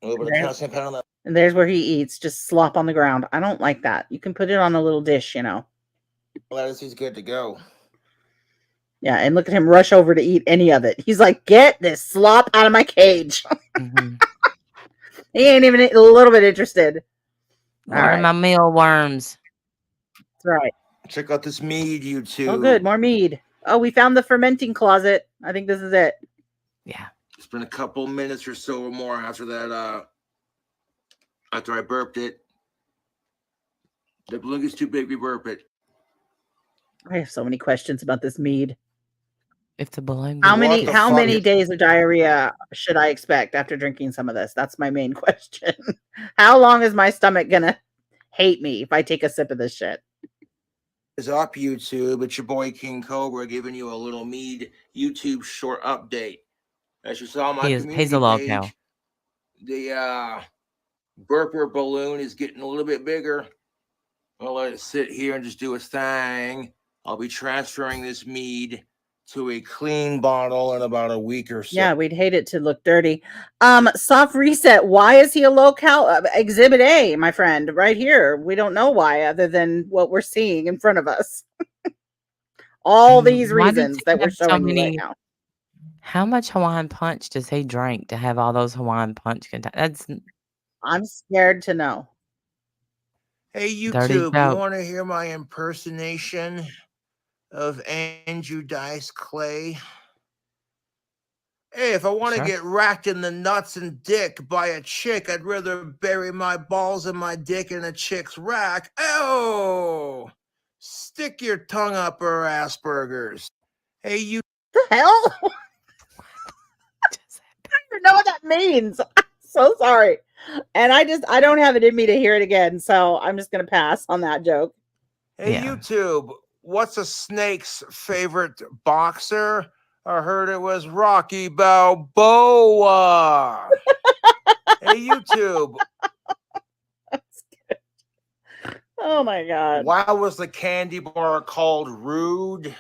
A little bit of There's- calcium powder on that. And there's where he eats, just slop on the ground. I don't like that. You can put it on a little dish, Lettuce, he's good to go. Yeah, and look at him rush over to eat any of it. He's like, get this slop out of my cage. Mhm. He ain't even a little bit interested. Where are my mealworms? That's right. Check out this mead, YouTube. Oh, good. More mead. Oh, we found the fermenting closet. I think this is it. Yeah. It's been a couple minutes or so or more after that. After I burped it. The balloon gets too big, we burp it. I have so many questions about this mead. If the balloon. How What many the how fuck many is- days of diarrhea should I expect after drinking some of this? That's my main question. How long is my stomach gonna hate me if I take a sip of this shit? Is up, YouTube. It's your boy King Cobra giving you a little mead YouTube short update. As you saw on my community He's a log page, cow. the burper balloon is getting a little bit bigger. I'll let it sit here and just do its thing. I'll be transferring this mead to a clean bottle in about a week or so. Yeah, we'd hate it to look dirty. Soft reset. Why is he a low cal? Exhibit A, my friend, right here. We don't know why, other than what we're seeing in front of us. All these Why does reasons he that we're have so showing you right many? now. How much Hawaiian punch does he drink to have all those Hawaiian punch containers? That's I'm scared to know. Hey, dirty YouTube, you joke. want to hear my impersonation of Andrew Dice Clay? Hey, if I want to Sure. get racked in the nuts and dick by a chick, I'd rather bury my balls in my dick in a chick's rack. Oh, stick your tongue up her Asperger's. Hey, you. The hell? I don't even know what that means. I'm so sorry. And I don't have it in me to hear it again. So I'm just going to pass on that joke. Hey, Yeah. YouTube, what's a snake's favorite boxer? I heard it was Rocky Balboa. Hey, YouTube, Oh my God. why was the candy bar called Rude?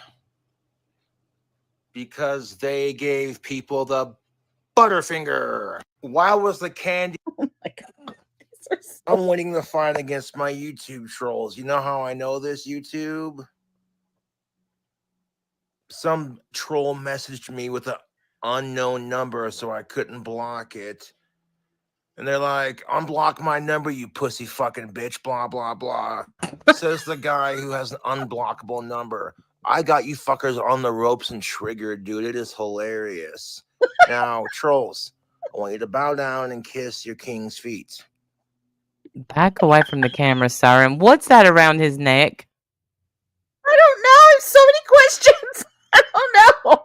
Because they gave people the Butterfinger. Why was the candy? Oh my God. These are so I'm winning the fight against my YouTube trolls. You know how I know this, YouTube? Some troll messaged me with an unknown number, so I couldn't block it. And they're like, unblock my number, you pussy fucking bitch, blah, blah, blah. Says the guy who has an unblockable number. I got you fuckers on the ropes and triggered, dude. It is hilarious. Now, trolls, I want you to bow down and kiss your king's feet. Back away from the camera, Siren. What's that around his neck? I don't know. I have so many questions. I don't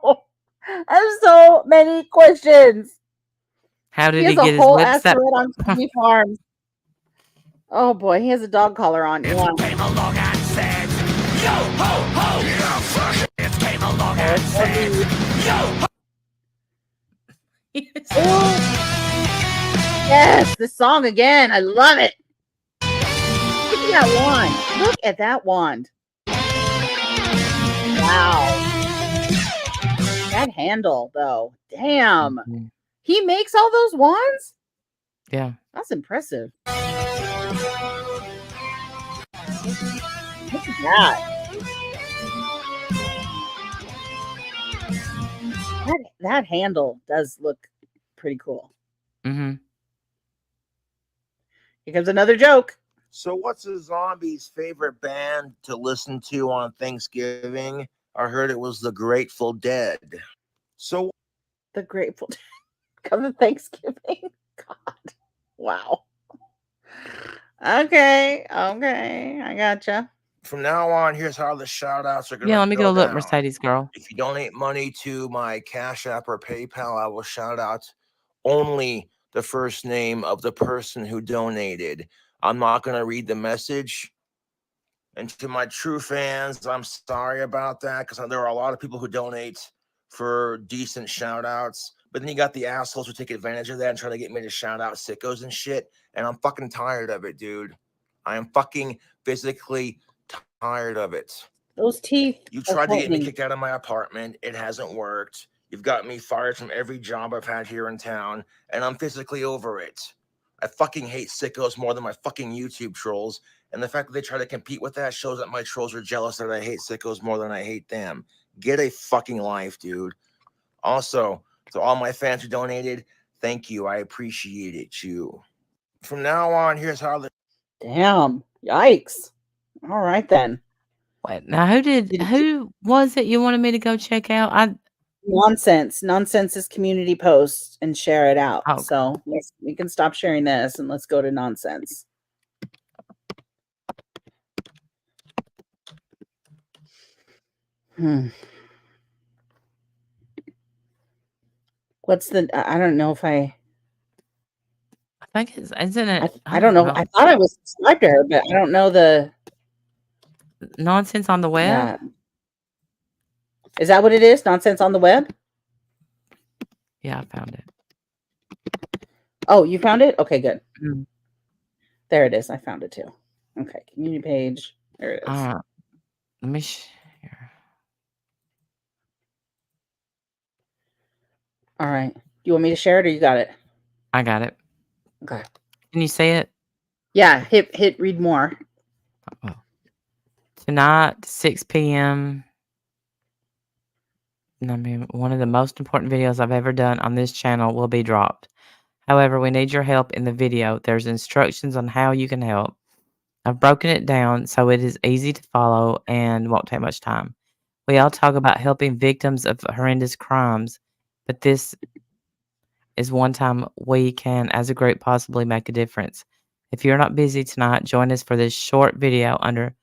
know. I have so many questions. How He did has he a get his whole lips up? asteroid on TV Farms. Oh boy, he has a dog collar on. Yeah. Came along and said, yo ho ho, yeah, fuck it. Came along and said, yo Ooh. Yes, the song again. I love it. Look at that wand. Look at that wand. Wow. That handle, though. Damn. Mhm. He makes all those wands? Yeah. That's impressive. Look at that. That handle does look pretty cool. Mm-hmm. Here comes another joke. So, what's a zombie's favorite band to listen to on Thanksgiving? I heard it was the Grateful Dead. So, The Grateful Dead. Come to Thanksgiving. God. Wow. Okay. I gotcha. from now on, here's how the shout outs are going to Yeah, let me go go look, down. Mercedes girl. If you donate money to my Cash App or PayPal, I will shout out only the first name of the person who donated. I'm not going to read the message. And to my true fans, I'm sorry about that because there are a lot of people who donate for decent shout outs. But then you got the assholes who take advantage of that and try to get me to shout out sickos and shit. And I'm fucking tired of it, dude. I am fucking physically tired of it. Those teeth. You are tried to get me tightening. kicked out of my apartment. It hasn't worked. You've got me fired from every job I've had here in town, and I'm physically over it. I fucking hate sickos more than my fucking YouTube trolls. And the fact that they try to compete with that shows that my trolls are jealous that I hate sickos more than I hate them. Get a fucking life, dude. Also, to all my fans who donated, thank you. I appreciate it, you. From now on, here's how the Damn. Yikes. All right then. Wait, now who was it you wanted me to go check out? Nonsense. Nonsense is community post and share it out. Okay. So we can stop sharing this and let's go to nonsense. What's the? I don't know if I think isn't it? I don't know. I thought I was subscribed to her, but I don't know the Nonsense on the web. Yeah. Is that what it is? Nonsense on the web? Yeah, I found it. Oh, you found it? Okay, good. Mm. There it is. I found it too. Okay, community page. There it is. Let me share. All right. Do you want me to share it or you got it? I got it. Okay. Can you say it? Yeah, hit read more. Oh. Tonight, 6 p.m. I mean, one of the most important videos I've ever done on this channel will be dropped. However, we need your help in the video. There's instructions on how you can help. I've broken it down so it is easy to follow and won't take much time. We all talk about helping victims of horrendous crimes, but this is one time we can, as a group, possibly make a difference. If you're not busy tonight, join us for this short video under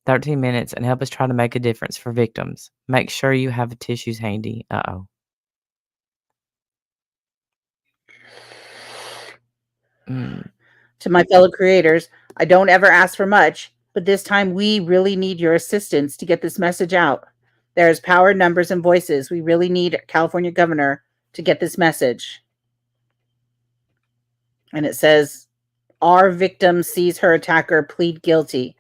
13 minutes and help us try to make a difference for victims. Make sure you have tissues handy. Uh-oh. To my fellow creators, I don't ever ask for much, but this time we really need your assistance to get this message out. There is power, numbers, and voices. We really need California governor to get this message. And it says, our victim sees her attacker plead guilty.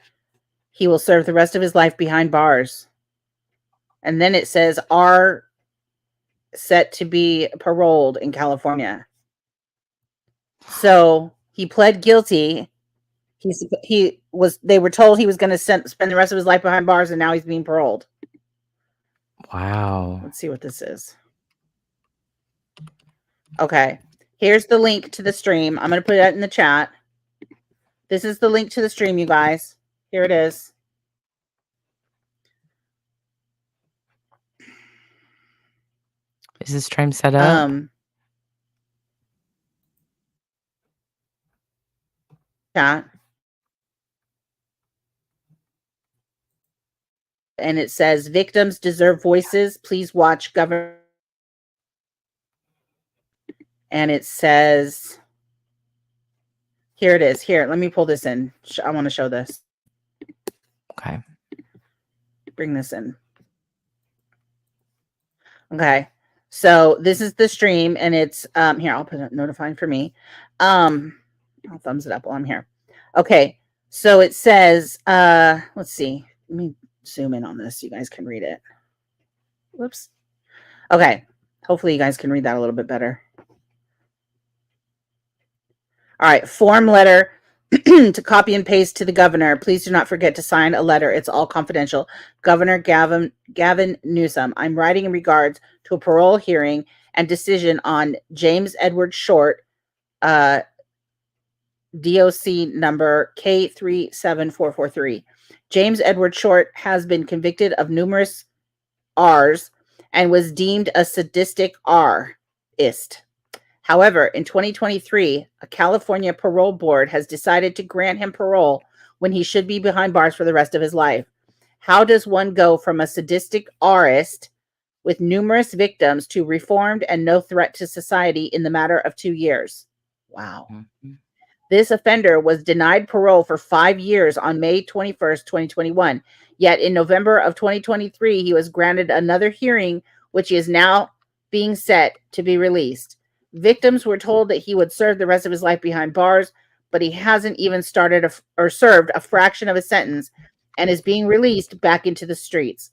He will serve the rest of his life behind bars. And then it says, are set to be paroled in California. So he pled guilty. They were told he was going to spend the rest of his life behind bars, and now he's being paroled. Wow. Let's see what this is. Okay. Here's the link to the stream. I'm going to put that in the chat. This is the link to the stream, you guys. Here it is. Is the stream set up? Chat. And it says, victims deserve voices. Please watch Governor. And it says, here it is. Here, let me pull this in. I want to show this. Okay. Bring this in. Okay. So this is the stream, and it's here. I'll put it notifying for me. I'll thumbs it up while I'm here. Okay. So it says, let's see. Let me zoom in on this so you guys can read it. Whoops. Okay. Hopefully you guys can read that a little bit better. All right. Form letter to copy and paste to the governor. Please do not forget to sign a letter. It's all confidential. Governor Gavin Newsom. I'm writing in regards to a parole hearing and decision on James Edward Short, DOC number K37443. James Edward Short has been convicted of numerous R's and was deemed a sadistic R-ist. However, in 2023, a California parole board has decided to grant him parole when he should be behind bars for the rest of his life. How does one go from a sadistic R-ist with numerous victims to reformed and no threat to society in the matter of 2 years? Wow. Mm-hmm. This offender was denied parole for 5 years on May 21st, 2021. Yet in November of 2023, he was granted another hearing, which is now being set to be released. Victims were told that he would serve the rest of his life behind bars, but he hasn't even started or served a fraction of a sentence and is being released back into the streets.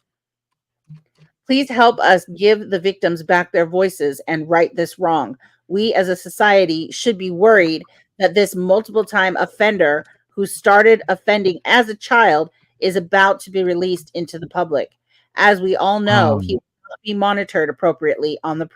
Please help us give the victims back their voices and right this wrong. We as a society should be worried that this multiple-time offender who started offending as a child is about to be released into the public. As we all know, he will not be monitored appropriately on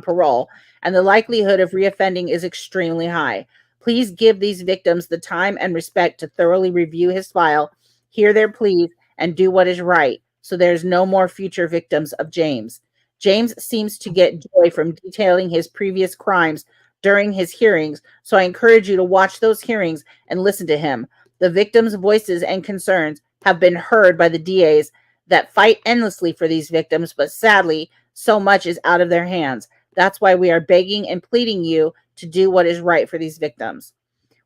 parole, and the likelihood of reoffending is extremely high. Please give these victims the time and respect to thoroughly review his file, hear their pleas, and do what is right, so there's no more future victims of James. James seems to get joy from detailing his previous crimes during his hearings, so I encourage you to watch those hearings and listen to him. The victims' voices and concerns have been heard by the DAs that fight endlessly for these victims, but sadly, so much is out of their hands. That's why we are begging and pleading you to do what is right for these victims.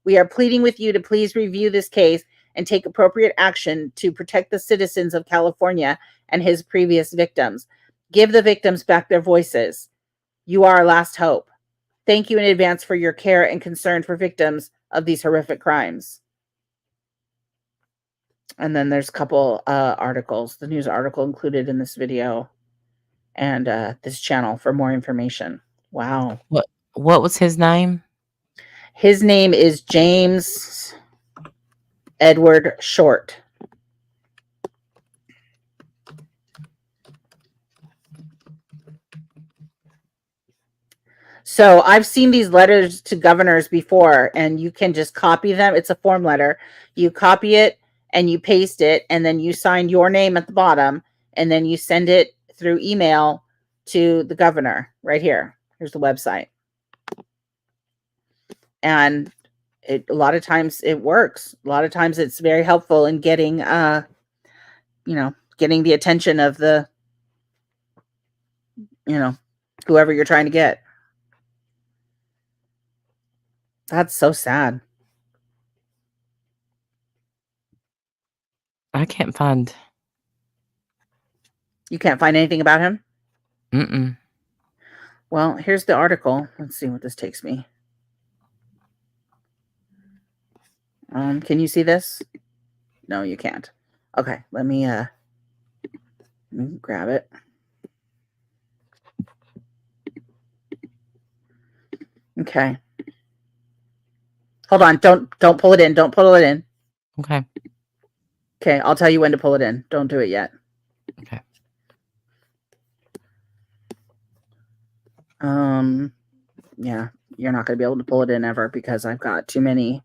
We are pleading with you to please review this case and take appropriate action to protect the citizens of California and his previous victims. Give the victims back their voices. You are our last hope. Thank you in advance for your care and concern for victims of these horrific crimes. And then there's a couple articles, the news article included in this video. and this channel for more information. Wow. What was his name? His name is James Edward Short. So I've seen these letters to governors before, and you can just copy them. It's a form letter. You copy it and you paste it, and then you sign your name at the bottom, and then you send it through email to the governor right here. Here's the website. And a lot of times it works. A lot of times it's very helpful in getting, getting the attention of the, whoever you're trying to get. That's so sad. I can't find. You can't find anything about him? Mm-mm. Well, here's the article. Let's see what this takes me. Can you see this? No, you can't. Okay, let me grab it. Okay. Hold on. Don't pull it in. Don't pull it in. Okay. Okay, I'll tell you when to pull it in. Don't do it yet. Okay. Yeah, you're not going to be able to pull it in ever because I've got too many.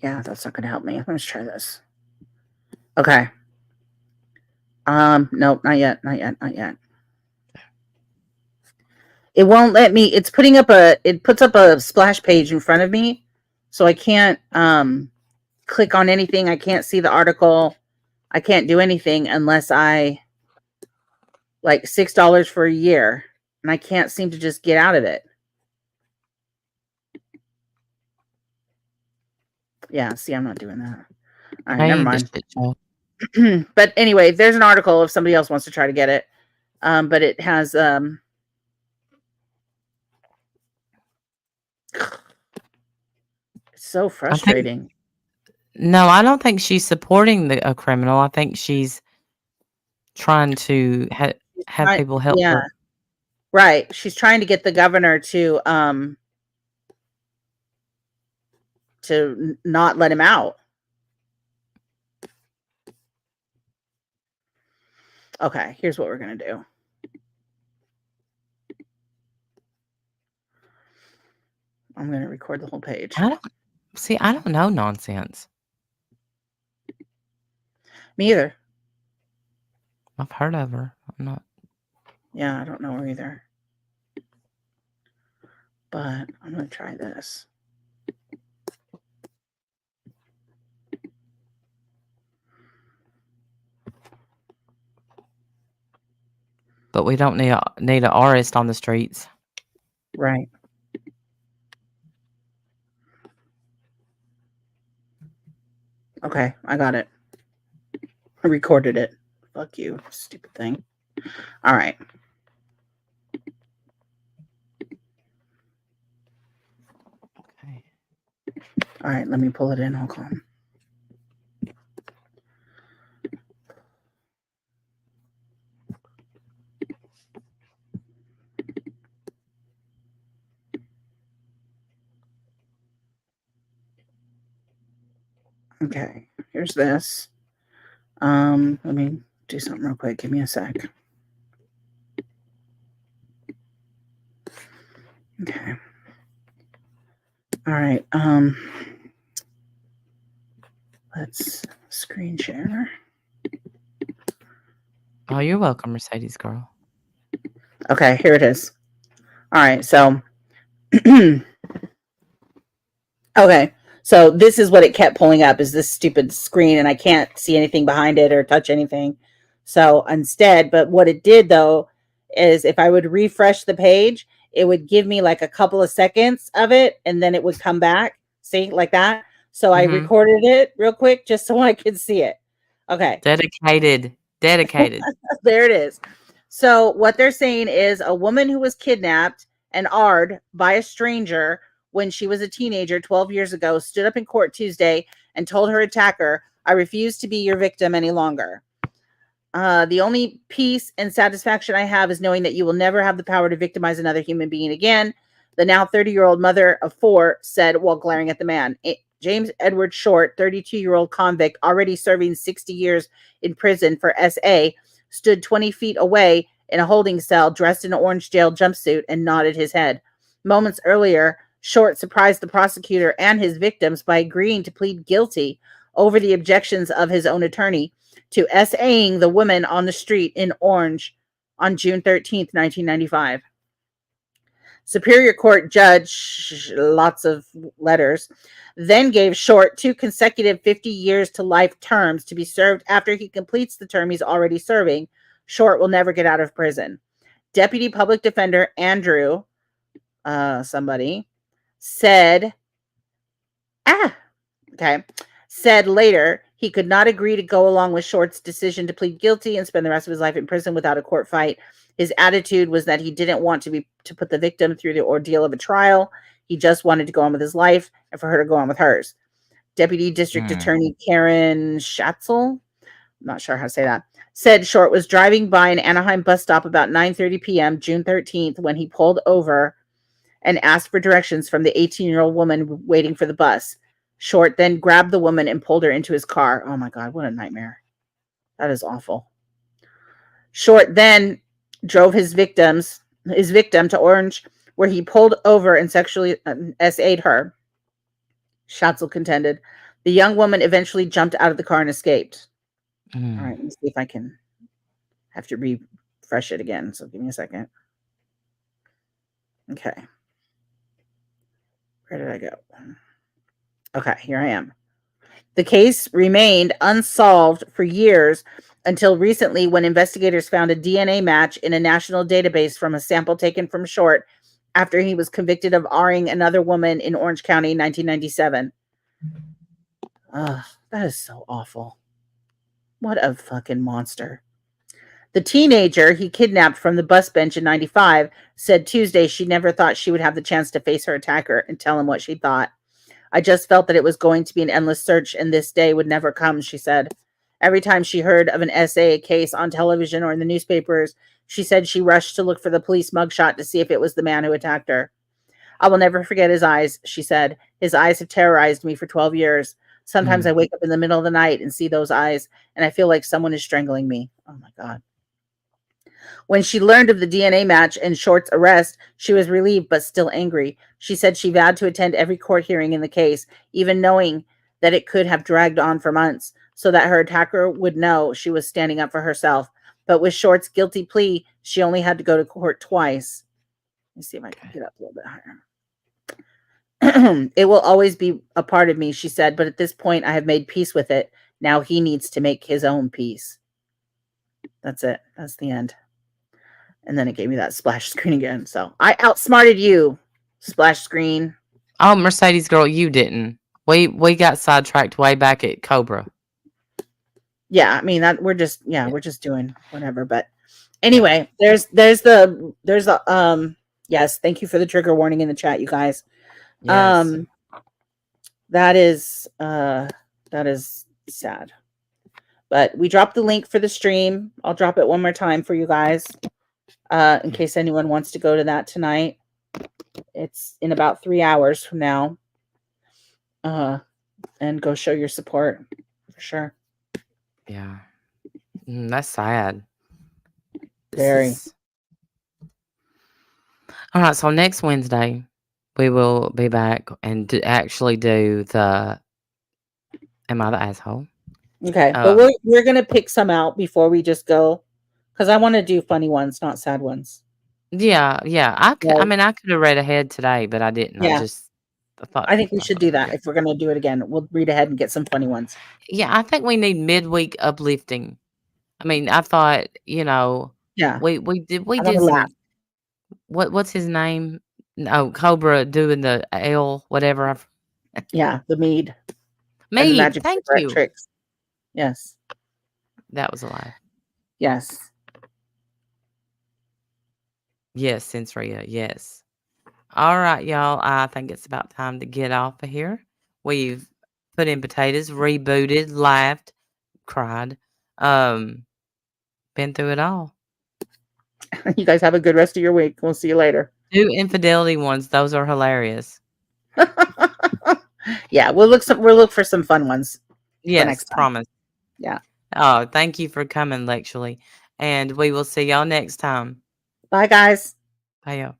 Yeah, that's not going to help me. Let's try this. Okay. Nope, not yet. It won't let me. It puts up a splash page in front of me, so I can't click on anything. I can't see the article. I can't do anything unless I like $6 for a year, and I can't seem to just get out of it. Yeah, see, I'm not doing that. All right, never mind. But anyway, there's an article if somebody else wants to try to get it. But it has it's so frustrating. I don't think she's supporting a criminal. I think she's trying to have people help her. Right. She's trying to get the governor to not let him out. Okay, here's what we're going to do. I'm going to record the whole page. I don't know nonsense. Me either. I've heard of her. I'm not. Yeah, I don't know her either. But I'm going to try this. But we don't need an artist on the streets. Right. Okay, I got it. I recorded it. Fuck you, stupid thing. All right. Okay. All right, let me pull it in. Hold on. Okay, here's this. Let me do something real quick. Give me a sec. Okay. All right. Let's screen share. Oh, you're welcome, Mercedes girl. Okay, here it is. All right, so okay. So this is what it kept pulling up is this stupid screen, and I can't see anything behind it or touch anything. So instead, but what it did though is if I would refresh the page, it would give me like a couple of seconds of it, and then it would come back. See, like that. So I recorded it real quick just so I could see it. Okay. Dedicated. There it is. So what they're saying is a woman who was kidnapped and AR'd by a stranger when she was a teenager 12 years ago, stood up in court Tuesday and told her attacker, "I refuse to be your victim any longer. The only peace and satisfaction I have is knowing that you will never have the power to victimize another human being again," the now 30-year-old mother of 4 said while glaring at the man. James Edward Short, 32-year-old convict already serving 60 years in prison for SA, stood 20 feet away in a holding cell dressed in an orange jail jumpsuit and nodded his head. Moments earlier, Short surprised the prosecutor and his victims by agreeing to plead guilty over the objections of his own attorney to SAing the woman on the street in orange on June 13th, 1995. Superior Court Judge, lots of letters, then gave Short 2 consecutive 50 years to life terms to be served after he completes the term he's already serving. Short will never get out of prison. Deputy Public Defender Andrew, somebody, said later he could not agree to go along with Short's decision to plead guilty and spend the rest of his life in prison without a court fight. His attitude was that he didn't want to put the victim through the ordeal of a trial. He just wanted to go on with his life and for her to go on with hers. Deputy District Attorney Karen Schatzel, I'm not sure how to say that, said Short was driving by an Anaheim bus stop about 9:30 p.m. June 13th when he pulled over and asked for directions from the 18-year-old woman waiting for the bus. Short then grabbed the woman and pulled her into his car. Oh my God, what a nightmare. That is awful. Short then drove his victim to Orange, where he pulled over and sexually SA'd her. Schatzel contended. The young woman eventually jumped out of the car and escaped. All right, let me see if I can have to refresh it again. So give me a second. Okay. Where did I go? Okay, here I am. The case remained unsolved for years until recently when investigators found a DNA match in a national database from a sample taken from Short after he was convicted of R-ing another woman in Orange County in 1997. That is so awful. What a fucking monster. The teenager he kidnapped from the bus bench in 95 said Tuesday she never thought she would have the chance to face her attacker and tell him what she thought. "I just felt that it was going to be an endless search and this day would never come," she said. Every time she heard of an SA case on television or in the newspapers, she said she rushed to look for the police mugshot to see if it was the man who attacked her. "I will never forget his eyes," she said. "His eyes have terrorized me for 12 years. Sometimes I wake up in the middle of the night and see those eyes, and I feel like someone is strangling me." Oh my God. When she learned of the DNA match and Short's arrest, she was relieved but still angry. She said she vowed to attend every court hearing in the case, even knowing that it could have dragged on for months, so that her attacker would know she was standing up for herself. But with Short's guilty plea, she only had to go to court twice. Let me see if I can get up a little bit higher. "It will always be a part of me," she said, "but at this point I have made peace with it. Now he needs to make his own peace." That's it. That's the end. And then it gave me that splash screen again. So I outsmarted you, splash screen. Oh, Mercedes girl, you didn't. We got sidetracked way back at Cobra. Yeah, I mean that we're just doing whatever. But anyway, there's the yes, thank you for the trigger warning in the chat, you guys. Yes. That is sad. But we dropped the link for the stream. I'll drop it one more time for you guys. In case anyone wants to go to that tonight. It's in about 3 hours from now. And go show your support for sure. Yeah. That's sad. Very. All right, so next Wednesday, we will be back and actually do the Am I the Asshole? Okay, but we're going to pick some out before we just go, because I want to do funny ones, not sad ones. Yeah. I mean, I could have read ahead today, but I didn't. Yeah. I think we should do that. If we're going to do it again, we'll read ahead and get some funny ones. Yeah, I think we need midweek uplifting. I mean, I thought, yeah, we did some, what's his name? No, Cobra doing the L, whatever. Yeah, the mead. Mead, thank you. Tricks. Yes. That was a lie. Yes. Yes, Sensoria, yes. All right, y'all. I think it's about time to get off of here. We've put in potatoes, rebooted, laughed, cried, been through it all. You guys have a good rest of your week. We'll see you later. 2 infidelity ones. Those are hilarious. Yeah, we'll look for some fun ones for Yes, next time. promise. Yeah. Oh, thank you for coming, Lectually. And we will see y'all next time. Bye, guys. Bye, y'all.